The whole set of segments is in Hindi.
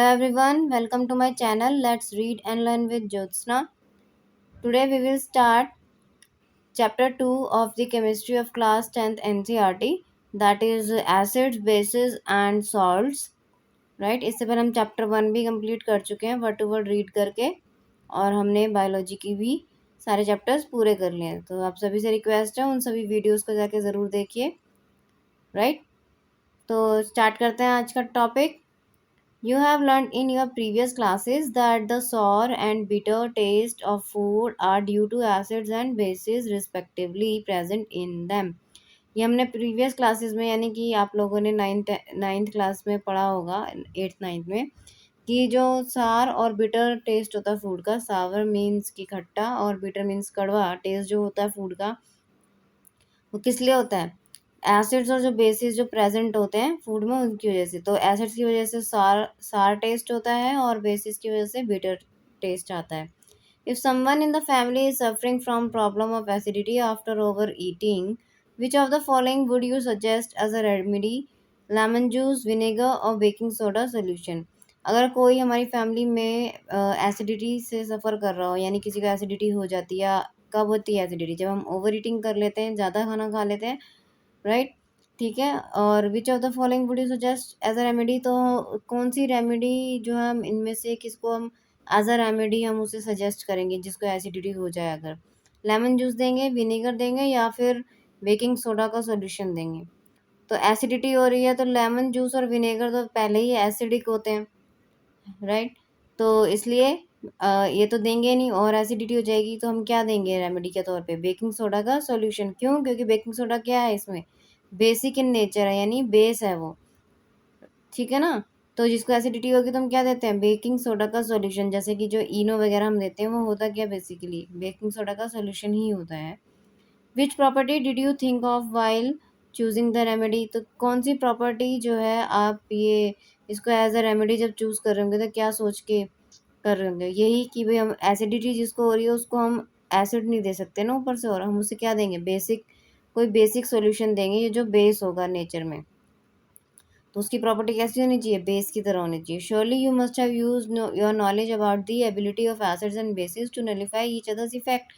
Hello everyone, welcome to my channel. Let's read and learn with Jyotsna. Today we will start chapter 2 of the chemistry of class 10th NCERT, that is acids, bases and salts. Right इससे पहले हम चैप्टर 1 भी कंप्लीट कर चुके हैं वर्ड टू वर्ड रीड करके, और हमने बायोलॉजी की भी सारे चैप्टर्स पूरे कर लिए हैं। तो आप सभी से रिक्वेस्ट है उन सभी वीडियोस को जाके ज़रूर देखिए। राइट, तो स्टार्ट करते हैं आज का topic. You have learned in your previous classes that the sour and bitter taste of food are due to acids and bases respectively present in them. ये हमने प्रीवियस क्लासेस में यानी कि आप लोगों ने नाइन्थ क्लास में पढ़ा होगा, एट्थ नाइन्थ में, कि जो सार और बिटर टेस्ट होता है फूड का, सावर मीन्स की खट्टा और बिटर मीन्स कड़वा टेस्ट जो होता है फूड का, वो किस लिए होता है? एसिड्स और जो बेसिस जो प्रेजेंट होते हैं फूड में उनकी वजह से। तो एसिड्स की वजह से सार टेस्ट होता है और बेसिस की वजह से बिटर टेस्ट आता है। If someone in the family is suffering from problem of acidity after over eating, which of the following would you suggest as a remedy? Lemon juice, vinegar और बेकिंग सोडा सोल्यूशन। अगर कोई हमारी फैमिली में एसिडिटी से सफ़र कर रहा हो, यानी किसी को एसिडिटी हो जाती है, या कब होती है एसिडिटी? जब हम ओवर ईटिंग कर लेते हैं, ज़्यादा खाना खा लेते हैं, राइट, ठीक है। और which of the following would you suggest as a remedy? तो कौन सी रेमेडी जो है हम इनमें से किसको हम एज अ रेमेडी हम उसे सजेस्ट करेंगे जिसको एसिडिटी हो जाए? अगर लेमन जूस देंगे, विनेगर देंगे, या फिर बेकिंग सोडा का सॉल्यूशन देंगे? तो एसिडिटी हो रही है तो लेमन जूस और विनेगर तो पहले ही एसिडिक होते हैं, राइट, तो इसलिए ये तो देंगे नहीं, और एसिडिटी हो जाएगी तो हम क्या देंगे रेमेडी के तौर पे? बेकिंग सोडा का सॉल्यूशन। क्यों? क्योंकि बेकिंग सोडा क्या है, इसमें बेसिक इन नेचर है, यानी बेस है वो, ठीक है ना। तो जिसको एसिडिटी होगी तो हम क्या देते हैं? बेकिंग सोडा का सॉल्यूशन। जैसे कि जो इनो वगैरह हम देते हैं वो होता क्या बेसिकली? बेकिंग सोडा का सॉल्यूशन ही होता है। Which property did you think of while choosing the remedy? तो कौन सी प्रॉपर्टी जो है आप ये इसको एज अ रेमेडी जब चूज़ कर रहे होंगे तो क्या सोच के कर रहे होंगे? यही कि भाई हम एसिडिटी जिसको हो रही है उसको हम एसिड नहीं दे सकते ना ऊपर से, और हम उसे क्या देंगे? बेसिक, कोई बेसिक सॉल्यूशन देंगे ये जो बेस होगा नेचर में। तो उसकी प्रॉपर्टी कैसी होनी चाहिए? बेस की तरह होनी चाहिए। Surely you must have used your knowledge about the ability of acids and bases to nullify each others effect.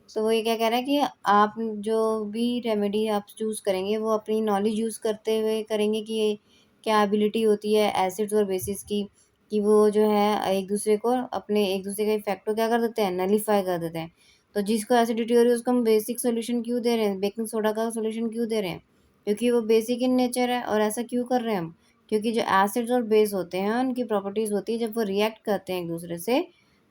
तो वो ये क्या कह रहा है कि आप जो भी रेमेडी आप चूज़ करेंगे वो अपनी नॉलेज यूज़ करते हुए करेंगे कि ये क्या एबिलिटी होती है एसिड्स और बेसिस की, कि वो जो है एक दूसरे को, अपने एक दूसरे के इफेक्ट को क्या कर देते हैं? नलिफाई कर देते हैं। तो जिसको एसिडिटी हो रही है उसको हम बेसिक सोल्यूशन क्यों दे रहे हैं? बेकिंग सोडा का सोल्यूशन क्यों दे रहे हैं? क्योंकि वो बेसिक इन नेचर है। और ऐसा क्यों कर रहे हैं हम? क्योंकि जो एसिड्स और बेस होते हैं उनकी प्रॉपर्टीज़ होती है, जब वो रिएक्ट करते हैं एक दूसरे से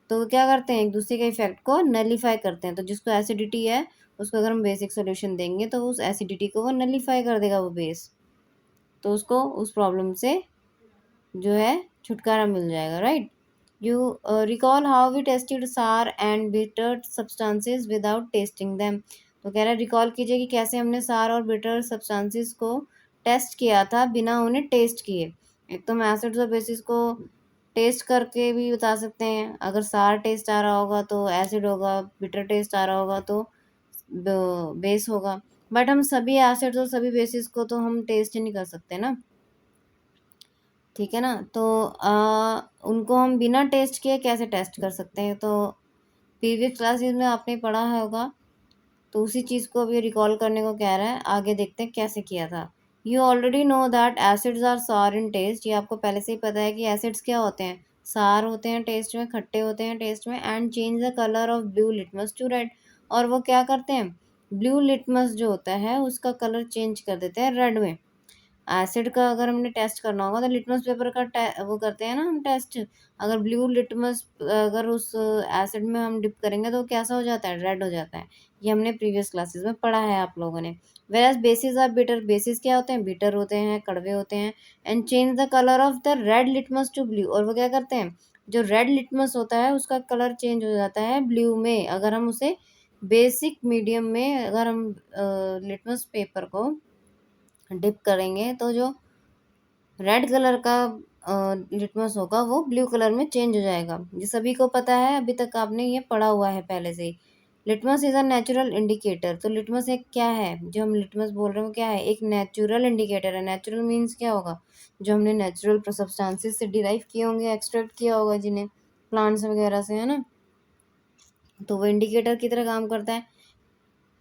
तो वो क्या करते हैं? एक दूसरे के इफेक्ट को नलीफाई करते हैं। तो जिसको एसिडिटी है उसको अगर हम बेसिक सोल्यूशन देंगे तो उस एसिडिटी को वो नलीफाई कर देगा वो बेस, तो उसको उस प्रॉब्लम से जो है छुटकारा मिल जाएगा। Right, you recall how we tested sour and bitter substances without testing them. तो कह रहा है रिकॉल कीजिए कि कैसे हमने सार और बिटर सब्सटेंसेस को टेस्ट किया था बिना उन्हें टेस्ट किए। एक तो हम एसिड्स और बेसिस को टेस्ट करके भी बता सकते हैं। अगर सार टेस्ट आ रहा होगा तो एसिड होगा, बिटर टेस्ट आ रहा होगा तो बेस होगा। बट हम सभी एसिड्स और सभी बेसिस को तो हम टेस्ट ही नहीं कर सकते ना, ठीक है ना। तो उनको हम बिना टेस्ट किए कैसे टेस्ट कर सकते हैं? तो प्रीवियस क्लासेस में आपने पढ़ा है होगा, तो उसी चीज़ को अभी रिकॉल करने को कह रहा है। आगे देखते हैं कैसे किया था। You already know that acids are sour in test. ये आपको पहले से ही पता है कि एसिड्स क्या होते हैं? सार होते हैं टेस्ट में, खट्टे होते हैं टेस्ट में। And change the colour of blue litmus to red. और वो क्या करते हैं? ब्लू लिटमस जो होता है उसका कलर चेंज कर देते हैं रेड में। एसिड का अगर हमने टेस्ट करना होगा तो लिटमस पेपर का वो करते हैं ना हम टेस्ट। अगर ब्लू लिटमस अगर उस एसिड में हम डिप करेंगे तो कैसा हो जाता है? रेड हो जाता है। ये हमने प्रीवियस क्लासेस में पढ़ा है आप लोगों ने। Whereas bases are bitter. Bases क्या होते हैं? बिटर होते हैं, कड़वे होते हैं। And change the colour of the red litmus to blue. और वो क्या करते हैं? जो रेड लिटमस होता है उसका कलर चेंज हो जाता है ब्लू में, अगर हम उसे बेसिक मीडियम में अगर हम लिटमस पेपर को डिप करेंगे तो जो रेड कलर का लिटमस होगा वो ब्लू कलर में चेंज हो जाएगा। ये सभी को पता है, अभी तक आपने ये पढ़ा हुआ है पहले से ही। Litmus is a natural indicator. तो लिटमस एक क्या है, जो हम लिटमस बोल रहे हो क्या है, एक नेचुरल इंडिकेटर है। नेचुरल मीन्स क्या होगा, जो हमने नेचुरल सब्सटेंसेस से डिराइव किए होंगे, एक्सट्रैक्ट किया होगा जिन्हें प्लांट्स वगैरह से, है ना, तो वो इंडिकेटर की तरह काम करता है।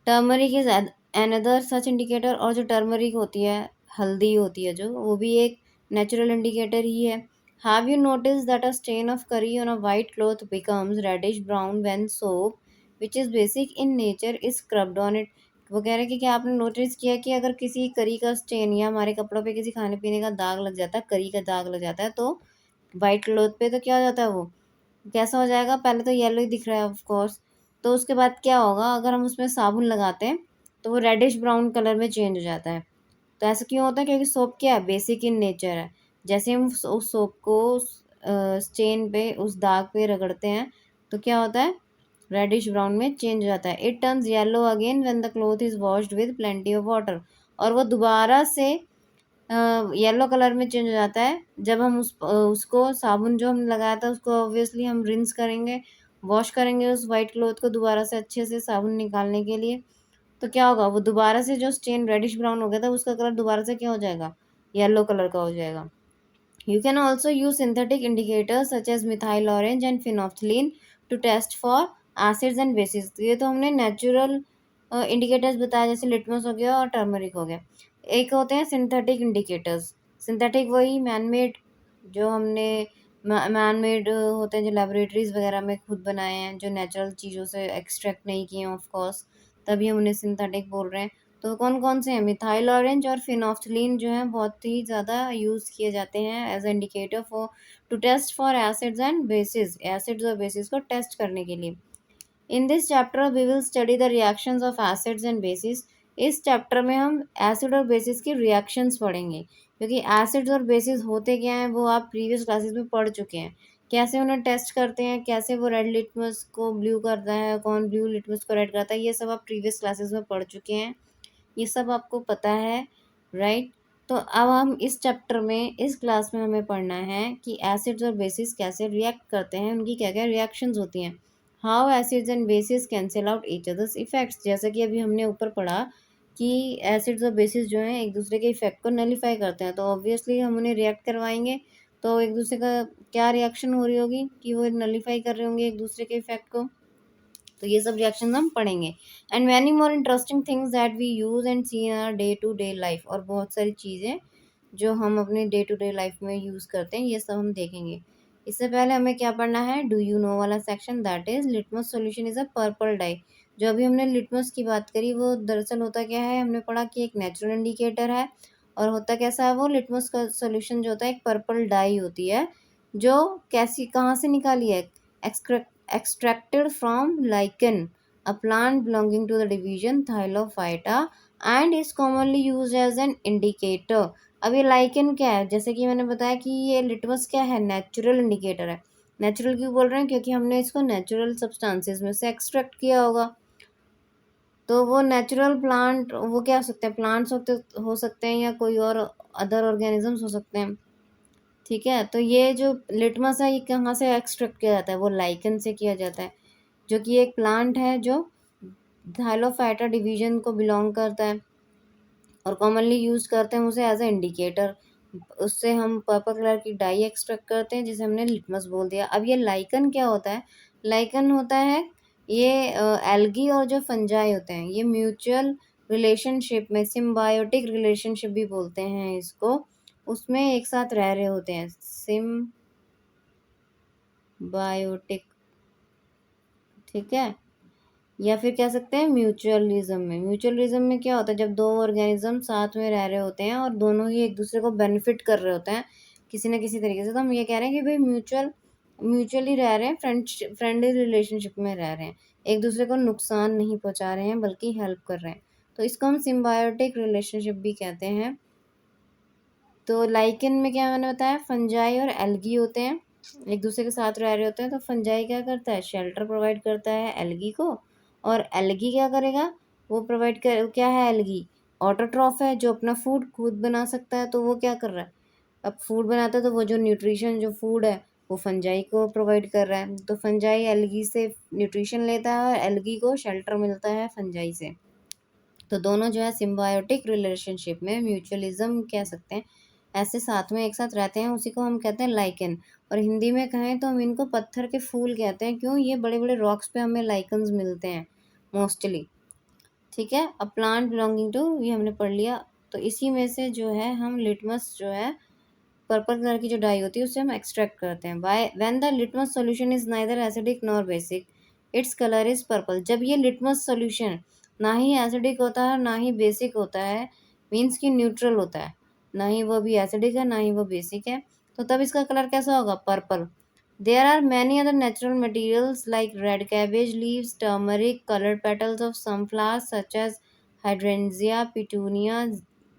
Turmeric is another such indicator. और जो टर्मरिक होती है, हल्दी होती है जो, वो भी एक नेचुरल इंडिकेटर ही है। Have you notice that a stain of curry on a white cloth becomes reddish brown when soap which is basic in nature is scrubbed on it. वो कह रहे हैं कि क्या आपने नोटिस किया कि अगर किसी करी का स्टेन या हमारे कपड़ों पे किसी खाने पीने का दाग लग जाता है, करी का दाग लग जाता है, तो वाइट क्लॉथ पे तो क्या हो जाता है, वो कैसा हो जाएगा, पहले तो येलो ही दिख रहा है ऑफ कोर्स। तो उसके बाद क्या होगा, अगर हम उसमें साबुन लगाते हैं तो वो रेडिश ब्राउन कलर में चेंज हो जाता है। तो ऐसा क्यों होता है, क्योंकि सोप क्या है, बेसिक इन नेचर है। जैसे हम उस सोप को स्टेन पे, उस दाग पे रगड़ते हैं, तो क्या होता है, रेडिश ब्राउन में चेंज हो जाता है। It turns yellow again when the cloth is washed with plenty of water. और वो दोबारा से येलो कलर में चेंज हो जाता है जब हम उसको साबुन जो हमने लगाया था उसको ऑब्वियसली हम रिंस करेंगे, वॉश करेंगे उस वाइट क्लॉथ को दोबारा से अच्छे से साबुन निकालने के लिए। तो क्या होगा, वो दोबारा से जो स्टेन रेडिश ब्राउन हो गया था उसका कलर दोबारा से क्या हो जाएगा, येलो कलर का हो जाएगा। You can also use synthetic indicators such as methyl orange and phenolphthalein to test for acids and bases। तो ये तो हमने नेचुरल इंडिकेटर्स बताया, जैसे लिटमस हो गया और टर्मरिक हो गया। एक होते हैं सिंथेटिक इंडिकेटर्स। सिंथेटिक वही मैन मेड, जो हमने मैन मेड होते हैं, जो लेबोरेटरीज वगैरह में खुद बनाए हैं, जो नेचुरल चीज़ों से एक्सट्रैक्ट नहीं किए हैं ऑफ कोर्स, तभी हम उन्हें सिंथेटिक बोल रहे हैं। तो कौन कौन से हैं, मिथाइल ऑरेंज और फिनोफ्थलीन जो है बहुत ही ज़्यादा यूज़ किए जाते हैं as indicator for to test for acids and bases, acids और बेसिस को टेस्ट करने के लिए। In this chapter we will study the reactions of acids and bases. इस चैप्टर में हम एसिड और बेसिस की रिएक्शंस पढ़ेंगे, क्योंकि एसिड्स और बेसिस होते क्या हैं वो आप प्रीवियस क्लासेस में पढ़ चुके हैं। कैसे उन्हें टेस्ट करते हैं, कैसे वो रेड लिटमस को ब्लू करता है, कौन ब्लू लिटमस को रेड करता है, ये सब आप प्रीवियस क्लासेस में पढ़ चुके हैं, ये सब आपको पता है, राइट। तो अब हम इस चैप्टर में, इस क्लास में हमें पढ़ना है कि एसिड्स और बेसिस कैसे रिएक्ट करते हैं, उनकी क्या क्या रिएक्शंस होती हैं। How acids and basis cancel out each others effects. जैसा कि अभी हमने ऊपर पढ़ा कि एसिड्स और बेसिस जो हैं एक दूसरे के इफेक्ट को नलीफाई करते हैं, तो ऑब्वियसली हम उन्हें रिएक्ट करवाएंगे, तो एक दूसरे का क्या रिएक्शन हो रही होगी कि वो नलीफाई कर रहे होंगे एक दूसरे के इफेक्ट को। तो ये सब रिएक्शन हम पढ़ेंगे। And many more interesting things that we use and see in our day to day life. और बहुत सारी चीज़ें जो हम अपने डे टू डे लाइफ में यूज़ करते हैं, ये सब हम देखेंगे। इससे पहले हमें क्या पढ़ना है, डू यू नो वाला section, that is litmus solution is a purple dye. जो अभी हमने लिटमस की बात करी, वो दरअसल होता क्या है, हमने पढ़ा कि एक नेचुरल इंडिकेटर है, और होता कैसा है वो, लिटमस का सॉल्यूशन जो होता है एक पर्पल डाई होती है, जो कैसी कहाँ से निकाली है, extracted from lichen, a plant belonging to the division Thylophyta, and is commonly used as an indicator। अब ये लाइकन क्या है, जैसे कि मैंने बताया कि ये लिटमस क्या है, नेचुरल इंडिकेटर है। नेचुरल क्यों बोल रहे हैं, क्योंकि हमने इसको नेचुरल सब्सटेंसेस में से एक्सट्रैक्ट किया होगा। तो वो नेचुरल प्लांट, वो क्या हो सकते हैं, प्लांट्स हो सकते हैं या कोई और अदर ऑर्गेनिजम्स हो सकते हैं, ठीक है। तो ये जो लिटमस है ये कहाँ से एक्सट्रैक्ट किया जाता है, वो लाइकन से किया जाता है, जो कि एक प्लांट है जो थाइलोफाइटा डिवीजन को बिलोंग करता है, और कॉमनली यूज़ करते हैं उसे एज ए इंडिकेटर। उससे हम पर्पल कलर की डाई एक्सट्रैक्ट करते हैं, जिसे हमने लिटमस बोल दिया। अब ये लाइकन क्या होता है, लाइकन होता है ये एल्गी और जो फंजाई होते हैं, ये म्यूचुअल रिलेशनशिप में, सिम्बायोटिक रिलेशनशिप भी बोलते हैं इसको, उसमें एक साथ रह रहे होते हैं, सिम्बायोटिक, ठीक है। या फिर कह सकते हैं म्यूचुअलिज्म में। म्यूचुअलिज्म में क्या होता है, जब दो ऑर्गेनिज्म साथ में रह रहे होते हैं और दोनों ही एक दूसरे को बेनिफिट कर रहे होते हैं किसी न किसी तरीके से, तो हम ये कह रहे हैं कि भाई म्यूचुअली रह रहे हैं, फ्रेंडली रिलेशनशिप में रह रहे हैं, एक दूसरे को नुकसान नहीं पहुंचा रहे हैं बल्कि हेल्प कर रहे हैं, तो इसको हम सिम्बायोटिक रिलेशनशिप भी कहते हैं। तो लाइकेन में क्या मैंने बताया, फंजाई और एल्गी होते हैं, एक दूसरे के साथ रह रहे होते हैं। तो फंजाई क्या करता है, शेल्टर प्रोवाइड करता है एल्गी को, और एल्गी क्या करेगा, वो प्रोवाइड कर, क्या है एल्गी, ऑटोट्रॉफ है, जो अपना फूड खुद बना सकता है। तो वो क्या कर रहा है, अब फूड बनाता है तो वो जो न्यूट्रिशन, जो फूड है वो फंजाई को प्रोवाइड कर रहा है। तो फंजाई एल्गी से न्यूट्रिशन लेता है और एल्गी को शेल्टर मिलता है फंजाई से। तो दोनों जो है सिम्बायोटिक रिलेशनशिप में, म्यूचुअलिज्म कह सकते हैं, ऐसे साथ में एक साथ रहते हैं, उसी को हम कहते हैं लाइकन। और हिंदी में कहें तो हम इनको पत्थर के फूल कहते हैं। क्यों? ये बड़े बड़े रॉक्स पे हमें लाइकन्स मिलते हैं मोस्टली। ठीक है, अ प्लांट बिलोंगिंग टू, ये हमने पढ़ लिया। तो इसी में से जो है हम लिटमस जो है पर्पल कलर की जो डाई होती है उससे हम एक्सट्रैक्ट करते हैं। By when the litmus solution is neither acidic nor basic, its colour is purple. जब ये लिटमस सॉल्यूशन ना ही एसिडिक होता है ना ही बेसिक होता है, मीन्स कि न्यूट्रल होता है, ना ही वो भी एसिडिक है ना ही वो बेसिक है, तो तब इसका कलर कैसा होगा? Purple. There are many other natural materials like red cabbage leaves, turmeric, coloured petals of sunflowers such as hydrangea, petunia,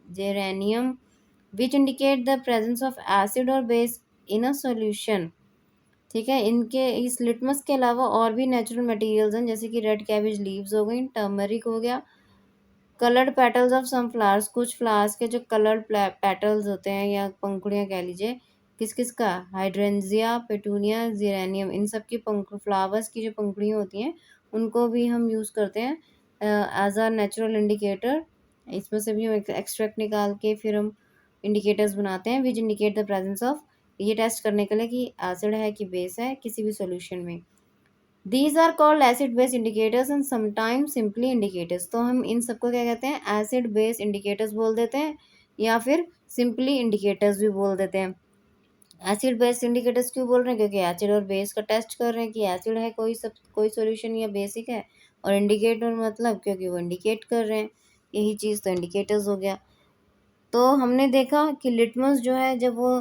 geranium, which indicate the presence of acid और बेस इन अ सॉल्यूशन। ठीक है, इनके इस लिटमस के अलावा और भी नेचुरल मटेरियल्स हैं, जैसे कि रेड कैबेज लीव्स हो गई, टर्मरिक हो गया, coloured petals of some flowers, कुछ फ्लावर्स के जो कलर्ड पेटल्स होते हैं या पंखुड़ियाँ कह लीजिए, किस किस का? हाइड्रेंजिया, पेटूनिया, जीरेनियम, इन सब की पंख फ्लावर्स की जो पंखुड़ियाँ होती हैं उनको भी हम यूज़ करते हैं एज अ नेचुरल इंडिकेटर। इसमें से भी हम एक्सट्रैक्ट निकाल के फिर हम इंडिकेटर्स बनाते हैं, विच इंडिकेट द प्रेजेंस ऑफ, ये टेस्ट करने के लिए कि एसिड है कि बेस है किसी भी सॉल्यूशन में। These are called acid base indicators and sometimes simply indicators. तो हम इन सबको क्या कहते हैं? एसिड बेस इंडिकेटर्स बोल देते हैं या फिर सिंपली इंडिकेटर्स भी बोल देते हैं। एसिड बेस इंडिकेटर्स क्यों बोल रहे हैं? क्योंकि एसिड और बेस का टेस्ट कर रहे हैं कि एसिड है कोई सॉल्यूशन या बेसिक है, और इंडिकेटर मतलब क्योंकि वो इंडिकेट कर रहे हैं, यही चीज़ तो इंडिकेटर्स हो गया। तो हमने देखा कि लिटमस जो है जब वो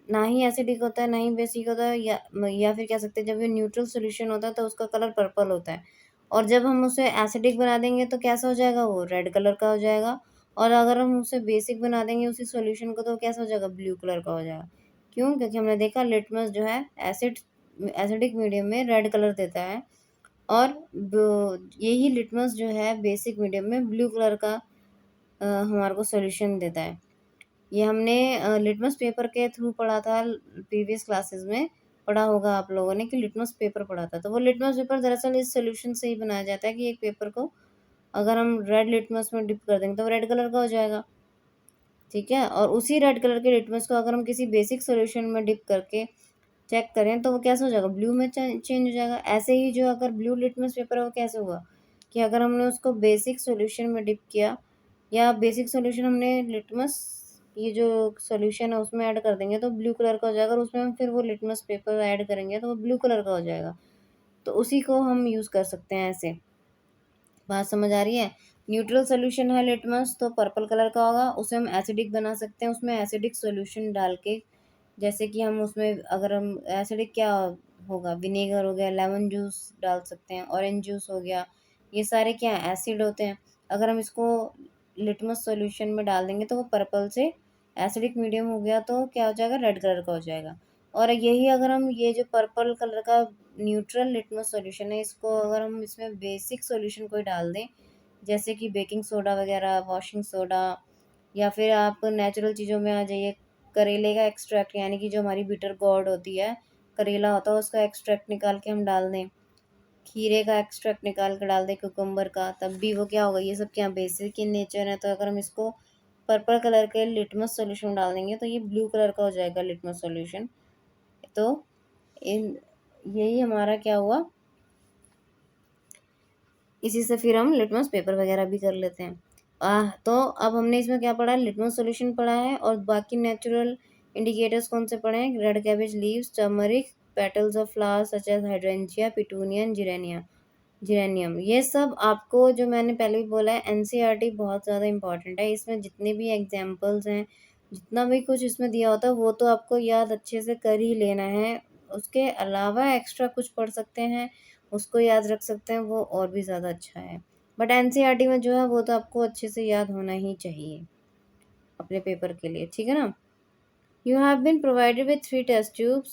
ना ही एसिडिक होता है ना ही बेसिक होता है, या फिर कह सकते हैं जब ये न्यूट्रल सॉल्यूशन होता है तो उसका कलर पर्पल होता है। और जब हम उसे एसिडिक बना देंगे तो कैसा हो जाएगा? वो रेड कलर का हो जाएगा। और अगर हम उसे बेसिक बना देंगे उसी सॉल्यूशन को तो कैसा हो जाएगा? ब्लू कलर का हो जाएगा। क्यों? क्योंकि हमने देखा लिटमस जो है एसिडिक मीडियम में रेड कलर देता है, और यही लिटमस जो है बेसिक मीडियम में ब्लू कलर का हमारे को सॉल्यूशन देता है। ये हमने लिटमस पेपर के थ्रू पढ़ा था, प्रीवियस क्लासेस में पढ़ा होगा आप लोगों ने कि लिटमस पेपर पढ़ा था। तो वो लिटमस पेपर दरअसल इस सॉल्यूशन से ही बनाया जाता है कि एक पेपर को अगर हम रेड लिटमस में डिप कर देंगे तो वो रेड कलर का हो जाएगा। ठीक है, और उसी रेड कलर के लिटमस को अगर हम किसी बेसिक सॉल्यूशन में डिप करके चेक करें तो वो कैसे हो जाएगा? ब्लू में चेंज हो जाएगा। ऐसे ही जो अगर ब्लू लिटमस पेपर है वो कैसे हुआ कि अगर हमने उसको बेसिक सॉल्यूशन में डिप किया, या बेसिक सॉल्यूशन हमने लिटमस, ये जो सॉल्यूशन है उसमें ऐड कर देंगे तो ब्लू कलर का हो जाएगा, और उसमें हम फिर वो लिटमस पेपर ऐड करेंगे तो वो ब्लू कलर का हो जाएगा। तो उसी को हम यूज़ कर सकते हैं ऐसे। बात समझ आ रही है? न्यूट्रल सॉल्यूशन है लिटमस तो पर्पल कलर का होगा, उसे हम एसिडिक बना सकते हैं उसमें एसिडिक सॉल्यूशन डाल के। जैसे कि हम उसमें अगर हम एसिडिक क्या होगा? विनेगर हो गया, लेमन जूस डाल सकते हैं, ऑरेंज जूस हो गया, ये सारे क्या एसिड होते हैं। अगर हम इसको लिटमस सॉल्यूशन में डाल देंगे तो वो पर्पल से एसिडिक मीडियम हो गया तो क्या हो जाएगा? रेड कलर का हो जाएगा। और यही अगर हम ये जो पर्पल कलर का न्यूट्रल लिटमस सॉल्यूशन है इसको अगर हम इसमें बेसिक सॉल्यूशन कोई डाल दें, जैसे कि बेकिंग सोडा वगैरह, वॉशिंग सोडा, या फिर आप नेचुरल चीज़ों में आ जाइए, करेले का एक्सट्रैक्ट, यानी कि जो हमारी बिटर गोर्ड होती है, करेला होता है उसका एक्सट्रैक्ट निकाल के हम डाल दें, खीरे का एक्सट्रैक्ट निकाल के डाल दें, कुकुम्बर का, तब भी वो क्या होगा? ये सब क्या बेसिक इन नेचर है। तो अगर हम इसको पर्पल कलर के लिटमस सॉल्यूशन डाल देंगे तो ये ब्लू कलर का हो जाएगा लिटमस सॉल्यूशन। तो इन यही हमारा क्या हुआ? इसी से फिर हम लिटमस पेपर वगैरह भी कर लेते हैं। तो अब हमने इसमें क्या पढ़ा? लिटमस सॉल्यूशन पढ़ा है, और बाकी नेचुरल इंडिकेटर्स कौन से पढ़े हैं? Red cabbage leaves, turmeric, petals of flowers such as hydrangea, petunia, geranium. ये सब आपको जो मैंने पहले भी बोला है, एनसीईआरटी बहुत ज़्यादा इंपॉर्टेंट है। इसमें जितने भी एग्जाम्पल्स हैं, जितना भी कुछ इसमें दिया होता है वो तो आपको याद अच्छे से कर ही लेना है। उसके अलावा एक्स्ट्रा कुछ पढ़ सकते हैं, उसको याद रख सकते हैं, वो और भी ज़्यादा अच्छा है। बट एनसीईआरटी में जो है वो तो आपको अच्छे से याद होना ही चाहिए अपने पेपर के लिए। ठीक है ना? You have been provided with 3 test tubes.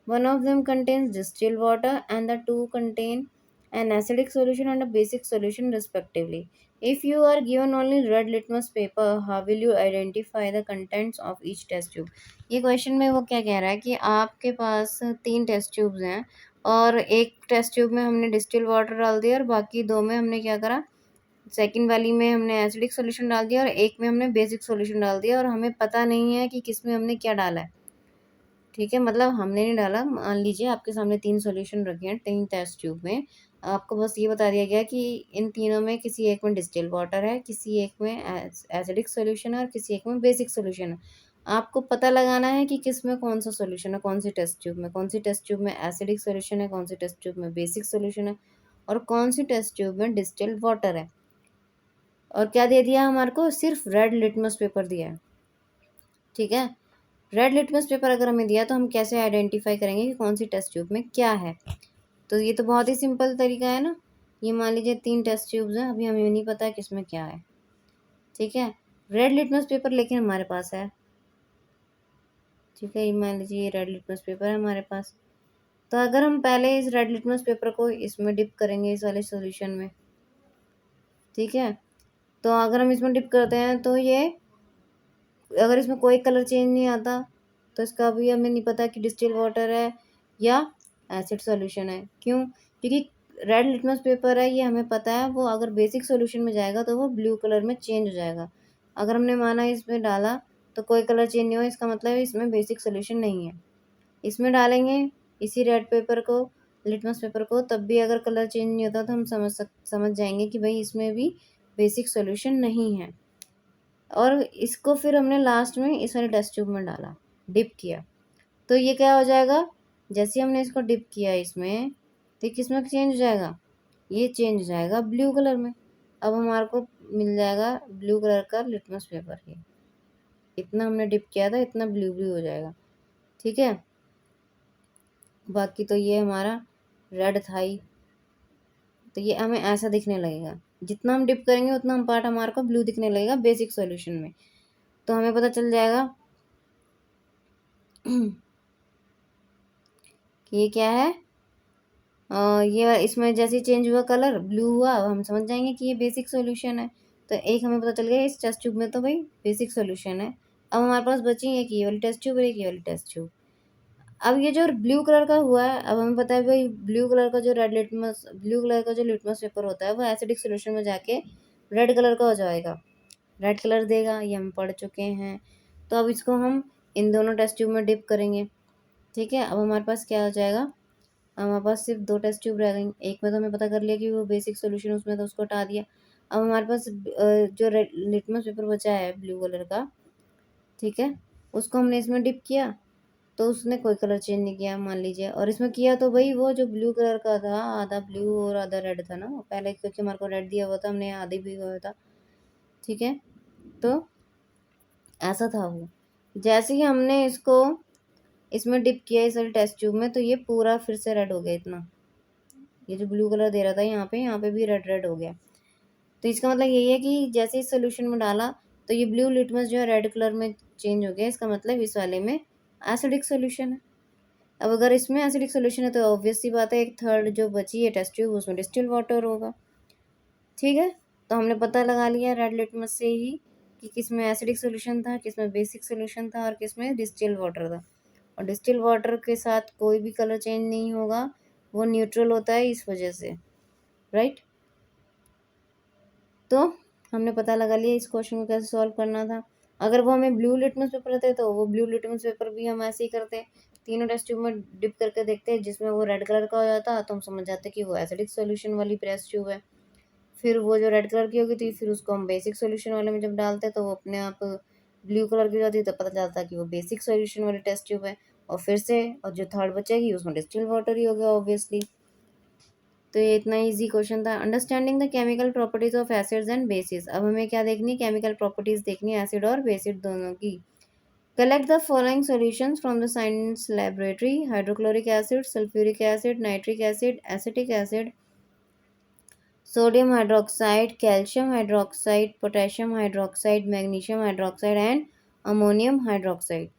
One of them contains distilled water and the two contain an acidic solution and a basic solution respectively. If you are given only red litmus paper, how will you identify the contents of each test tube? ये क्वेश्चन में वो क्या कह रहा है कि आपके पास 3 टेस्ट ट्यूब्स हैं और एक टेस्ट ट्यूब में हमने डिस्टिल वाटर डाल दिया और बाकी 2 में हमने क्या करा, सेकंड वाली में हमने एसिडिक सॉल्यूशन डाल दिया और एक में हमने बेसिक सॉल्यूशन डाल दिया और हमें पता नहीं है कि किस में हमने क्या डाला है। ठीक है, मतलब हमने नहीं डाला। मान लीजिए आपके सामने 3 सॉल्यूशन रखे हैं 3 टेस्ट ट्यूब में, आपको बस ये बता दिया गया कि इन तीनों में किसी एक में डिस्टिल वाटर है, किसी एक में एसिडिक सॉल्यूशन है और किसी एक में बेसिक सॉल्यूशन है। आपको पता लगाना है कि किस में कौन सा सॉल्यूशन है, कौन सी टेस्ट ट्यूब में, कौन सी टेस्ट ट्यूब में एसिडिक सॉल्यूशन है, कौन सी टेस्ट ट्यूब में बेसिक सॉल्यूशन है और कौन सी टेस्ट ट्यूब में डिस्टिल्ड वाटर है। और क्या दे दिया हमारे को, सिर्फ रेड लिटमस पेपर दिया है। ठीक है, रेड लिटमस पेपर अगर हमें दिया तो हम कैसे आइडेंटिफाई करेंगे कि कौन सी टेस्ट ट्यूब में क्या है। तो ये तो बहुत ही सिंपल तरीका है ना। ये मान लीजिए 3 टेस्ट ट्यूब्स हैं, अभी हमें नहीं पता है किसमें क्या है। ठीक है, रेड लिटमस पेपर लेकिन हमारे पास है। ठीक है, ये मान लीजिए ये रेड लिटमस पेपर है हमारे पास। तो अगर हम पहले इस रेड लिटमस पेपर को इसमें डिप करेंगे, इस वाले सॉल्यूशन में, ठीक है, तो अगर हम इसमें डिप करते हैं तो ये, अगर इसमें कोई कलर चेंज नहीं आता तो इसका भी हमें नहीं पता कि डिस्टिल वाटर है या एसिड सॉल्यूशन है। क्यों? क्योंकि रेड लिटमस पेपर है, ये हमें पता है वो अगर बेसिक सॉल्यूशन में जाएगा तो वो ब्लू कलर में चेंज हो जाएगा। अगर हमने माना इसमें डाला तो कोई कलर चेंज नहीं हुआ, इसका मतलब इसमें बेसिक सॉल्यूशन नहीं है। इसमें डालेंगे इसी रेड पेपर को, लिटमस पेपर को, तब भी अगर कलर चेंज नहीं होता तो हम समझ जाएंगे कि भाई इसमें भी बेसिक सॉल्यूशन नहीं है। और इसको फिर हमने लास्ट में इस वाले टेस्ट ट्यूब में डाला, डिप किया, तो ये क्या हो जाएगा, जैसे हमने इसको डिप किया इसमें तो किस में चेंज हो जाएगा, ये चेंज हो जाएगा ब्लू कलर में। अब हमारे को मिल जाएगा ब्लू कलर का लिटमस पेपर। ये इतना हमने डिप किया था, इतना ब्लू ब्लू हो जाएगा। ठीक है, बाकी तो ये हमारा रेड था ही, तो ये हमें ऐसा दिखने लगेगा। जितना हम डिप करेंगे उतना हम पार्ट हमारे को ब्लू दिखने लगेगा बेसिक सॉल्यूशन में। तो हमें पता चल जाएगा कि ये क्या है। ये इसमें जैसे चेंज हुआ कलर ब्लू हुआ, अब हम समझ जाएंगे कि ये बेसिक सॉल्यूशन है। तो एक हमें पता चल गया इस टेस्ट ट्यूब में तो भाई बेसिक सॉल्यूशन है। अब हमारे पास बची एक ये वाली टेस्ट ट्यूब और एक ये वाली टेस्ट ट्यूब। अब ये जो ब्लू कलर का हुआ है, अब हमें पता है भाई ब्लू कलर का जो ब्लू कलर का जो लिटमस पेपर होता है वो एसिडिक सॉल्यूशन में जाके रेड कलर का हो जाएगा, रेड कलर देगा, ये हम पढ़ चुके हैं। तो अब इसको हम इन दोनों टेस्ट ट्यूब में डिप करेंगे। ठीक है, अब हमारे पास क्या हो जाएगा, हमारे पास सिर्फ 2 टेस्ट ट्यूब रह गई। एक में तो हमें पता कर लिया कि वो बेसिक सॉल्यूशन उसमें, तो उसको हटा दिया। अब हमारे पास जो रेड लिटमस पेपर बचा है ब्लू कलर का, ठीक है, उसको हमने इसमें डिप किया तो उसने कोई कलर चेंज नहीं किया मान लीजिए, और इसमें किया तो भाई वो जो ब्लू कलर का था, आधा ब्लू और आधा रेड था ना पहले, क्योंकि हमारे को रेड दिया हुआ था, हमने आधे भी हुआ था। ठीक है, तो ऐसा था वो। जैसे ही हमने इसको इसमें डिप किया इस वाले टेस्ट ट्यूब में, तो ये पूरा फिर से रेड हो गया इतना। ये जो ब्लू कलर दे रहा था यहाँ पे भी रेड रेड हो गया। तो इसका मतलब यही है कि जैसे इस सोल्यूशन में डाला तो ये ब्लू लिटमस जो है रेड कलर में चेंज हो गया। इसका मतलब इस वाले में एसिडिक सोल्यूशन है। अब अगर इसमें एसिडिक सोल्यूशन है तो ऑब्वियस सी बात है एक थर्ड जो बची है टेस्ट ट्यूब उसमें डिस्टिल वाटर होगा। ठीक है, तो हमने पता लगा लिया रेड लिटमस से ही कि किस में एसिडिक सोल्यूशन था, किस में बेसिक सोल्यूशन था और किस में डिस्टिल वाटर था। और डिस्टिल वाटर के साथ कोई भी कलर चेंज नहीं होगा, वो न्यूट्रल होता है इस वजह से, राइट। तो हमने पता लगा लिया इस क्वेश्चन को कैसे सॉल्व करना था। अगर वो हमें ब्लू लिटमस पेपर रहते तो वो ब्लू लिटमस पेपर भी हम ऐसे ही करते, तीनों टेस्ट ट्यूब में डिप करके देखते, जिसमें वो रेड कलर का हो जाता तो हम समझ जाते कि वो एसिडिक सॉल्यूशन वाली टेस्ट ट्यूब है। फिर वो जो रेड कलर की होगी थी फिर उसको हम बेसिक सॉल्यूशन वाले में जब डालते तो वो अपने आप ब्लू कलर की हो जाती, तो पता चलता कि वो बेसिक सॉल्यूशन वाली टेस्ट ट्यूब है। और फिर से और जो थर्ड बचेगी उसमें डिस्टिल वाटर ही हो गया ऑब्वियसली। तो ये इतना इजी क्वेश्चन था। Understanding the chemical properties of acids and basis. अब हमें क्या देखनी, केमिकल प्रॉपर्टीज देखनी है एसिड और बेसिड दोनों की। Collect the following solutions from the science laboratory, hydrochloric acid, sulphuric acid, nitric acid, acetic acid, sodium hydroxide, calcium hydroxide, potassium hydroxide, magnesium hydroxide and ammonium hydroxide.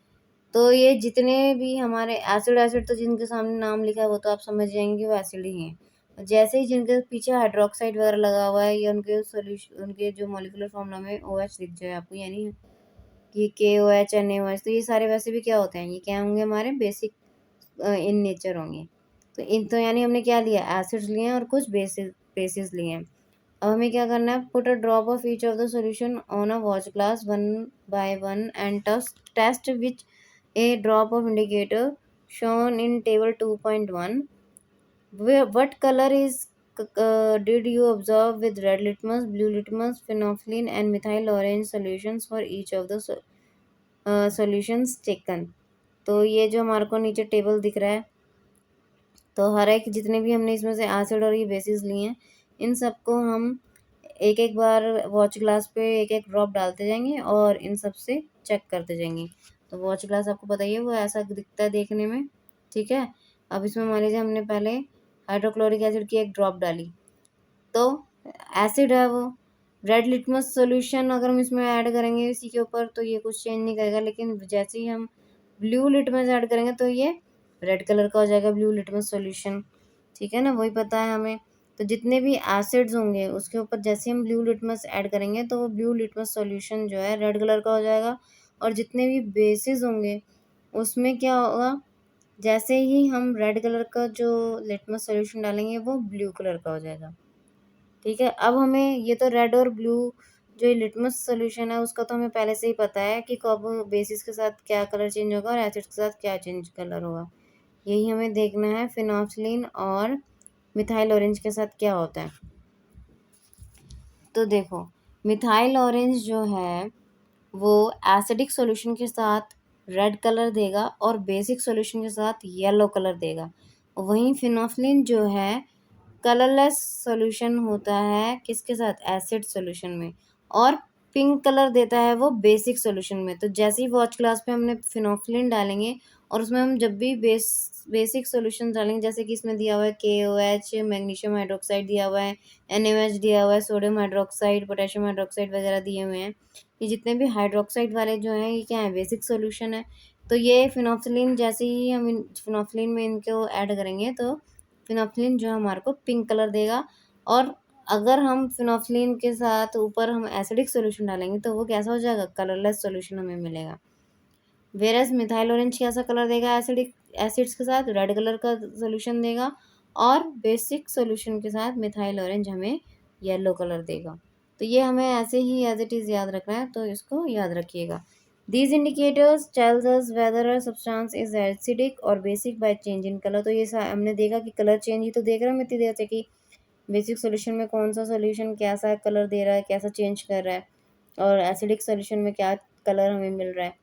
तो ये जितने भी हमारे एसिड, एसिड तो जिनके सामने नाम लिखा है वो तो आप समझ जाएंगे वो एसिड ही हैं। जैसे ही जिनके पीछे हाइड्रोक्साइड वगैरह लगा हुआ है या उनके सोल्यूशन, उनके जो मॉलिक्यूलर फॉर्मूला में OH दिख जाए आपको, यानी कि KOH NaOH, तो ये सारे वैसे भी क्या होते हैं, ये क्या होंगे, हमारे बेसिक इन नेचर होंगे। तो इन तो यानी हमने क्या लिया, एसिड्स लिए हैं और कुछ बेसिस लिए हैं। अब हमें क्या करना है, put a drop of each of the solution on a watch glass one by one and test which a drop of indicator shown in table 2.1. What color is did you observe with red litmus, blue litmus, phenolphthalein and methyl orange solutions for each of the solutions taken? तो ये जो हमारे को नीचे टेबल दिख रहा है, तो हर एक जितने भी हमने इसमें से एसिड और ये बेसिस लिए हैं, इन सबको हम एक एक बार वॉच ग्लास पे एक एक ड्रॉप डालते जाएंगे और इन सब से चेक करते जाएंगे। तो वॉच ग्लास आपको पता ही है, वो ऐसा दिखता है देखने में, ठीक है। अब इसमें मान लीजिए हमने पहले हाइड्रोक्लोरिक एसिड की एक ड्रॉप डाली, तो एसिड है वो। रेड लिटमस सॉल्यूशन अगर हम इसमें ऐड करेंगे इसी के ऊपर, तो ये कुछ चेंज नहीं करेगा, लेकिन जैसे ही हम ब्लू लिटमस ऐड करेंगे तो ये रेड कलर का हो जाएगा ब्लू लिटमस सॉल्यूशन, ठीक है ना, वही पता है हमें। तो जितने भी एसिड्स होंगे उसके ऊपर जैसे हम ब्लू लिटमस ऐड करेंगे तो वो ब्लू लिटमस सॉल्यूशन जो है रेड कलर का हो जाएगा। और जितने भी बेसिस होंगे उसमें क्या होगा, जैसे ही हम रेड कलर का जो लिटमस सॉल्यूशन डालेंगे वो ब्लू कलर का हो जाएगा, ठीक है। अब हमें ये तो रेड और ब्लू जो लिटमस सॉल्यूशन है उसका तो हमें पहले से ही पता है कि कब बेसिस के साथ क्या कलर चेंज होगा और एसिड के साथ क्या चेंज कलर होगा। यही हमें देखना है फिनोल्फथालीन और मिथाइल ऑरेंज के साथ क्या होता है। तो देखो, मिथाइल ऑरेंज जो है वो एसिडिक सॉल्यूशन के साथ रेड कलर देगा और बेसिक सॉल्यूशन के साथ येलो कलर देगा। वहीं फिनोल्फथालीन जो है कलरलेस सॉल्यूशन होता है किसके साथ, एसिड सॉल्यूशन में, और पिंक कलर देता है वो बेसिक सॉल्यूशन में। तो जैसे ही वॉच ग्लास पे हमने फिनोल्फथालीन डालेंगे और उसमें हम जब भी बेसिक सॉल्यूशन डालेंगे, जैसे कि इसमें दिया हुआ है KOH, मैग्नीशियम हाइड्रोक्साइड दिया हुआ है, NaOH दिया हुआ है, सोडियम हाइड्रोक्साइड, पोटेशियम हाइड्रोक्साइड वगैरह दिए हुए हैं, ये जितने भी हाइड्रोक्साइड वाले जो हैं ये क्या है, बेसिक सॉल्यूशन है। तो ये फिनोल्फथालीन जैसे ही हम फिनोल्फथालीन में इनको ऐड करेंगे तो फिनोल्फथालीन जो हमारे को पिंक कलर देगा। और अगर हम फिनोल्फथालीन के साथ ऊपर हम एसिडिक सॉल्यूशन डालेंगे तो वो कैसा हो जाएगा, कलरलेस सॉल्यूशन हमें मिलेगा। वेरस मिथाइल ऑरेंज कैसा कलर देगा, एसिडिक एसिड्स के साथ रेड कलर का सॉल्यूशन देगा, और बेसिक सॉल्यूशन के साथ मिथाइल ऑरेंज हमें येलो कलर देगा। तो ये हमें ऐसे ही एज इट इज़ याद रखना है, तो इसको याद रखिएगा। These indicators tells us whether a substance is acidic और basic by change in colour. तो ये हमने देखा कि कलर चेंज ही तो देख रहे हैं हम इतनी देर से कि बेसिक सॉल्यूशन में कौन सा सॉल्यूशन कैसा कलर दे रहा है, कैसा चेंज कर रहा है, और एसिडिक सॉल्यूशन में क्या कलर हमें मिल रहा है।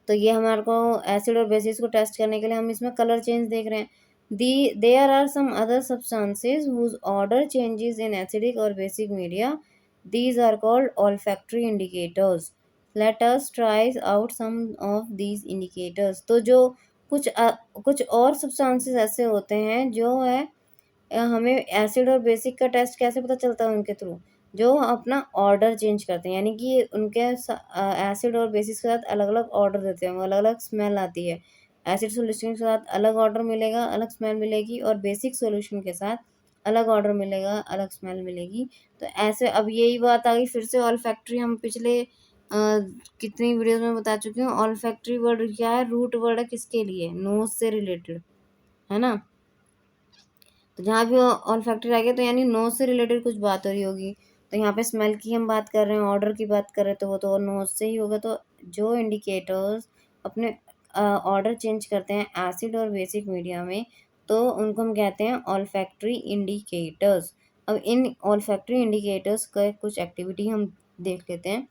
तो ये हमारे को एसिड और बेसिस को टेस्ट करने के लिए हम इसमें कलर चेंज देख रहे हैं। The there are some other substances whose odour changes in acidic और basic media, these are called olfactory indicators. Let us try out some of these indicators. तो जो कुछ और सब्सटेंसेस ऐसे होते हैं जो है हमें एसिड और बेसिक का टेस्ट कैसे पता चलता है, उनके थ्रू जो अपना ऑर्डर चेंज करते हैं, यानी कि उनके एसिड और बेसिस के साथ अलग अलग ऑर्डर देते हैं, वो अलग अलग स्मेल आती है। एसिड सॉल्यूशन के साथ अलग ऑर्डर मिलेगा, अलग स्मेल मिलेगी, और बेसिक सॉल्यूशन के साथ अलग ऑर्डर मिलेगा, अलग स्मेल मिलेगी। तो ऐसे अब यही बात आ गई फिर से ऑल फैक्ट्री, हम पिछले कितनी वीडियोस में बता चुकी हूँ। ऑल फैक्ट्री वर्ड क्या है, रूट वर्ड है किसके लिए, नोज से रिलेटेड, है ना। तो जहाँ भी ऑल फैक्टर आ गया तो यानी नोज से रिलेटेड कुछ बात हो रही होगी। तो यहाँ पे स्मेल की हम बात कर रहे हैं, ऑर्डर की बात कर रहे हैं, तो वो तो नोज से ही होगा। तो जो इंडिकेटर्स अपने ऑर्डर चेंज करते हैं एसिड और बेसिक मीडिया में, तो उनको हम कहते हैं ऑल फैक्ट्री इंडिकेटर्स। अब इन ऑल फैक्ट्री इंडिकेटर्स का कुछ एक्टिविटी हम देख लेते हैं।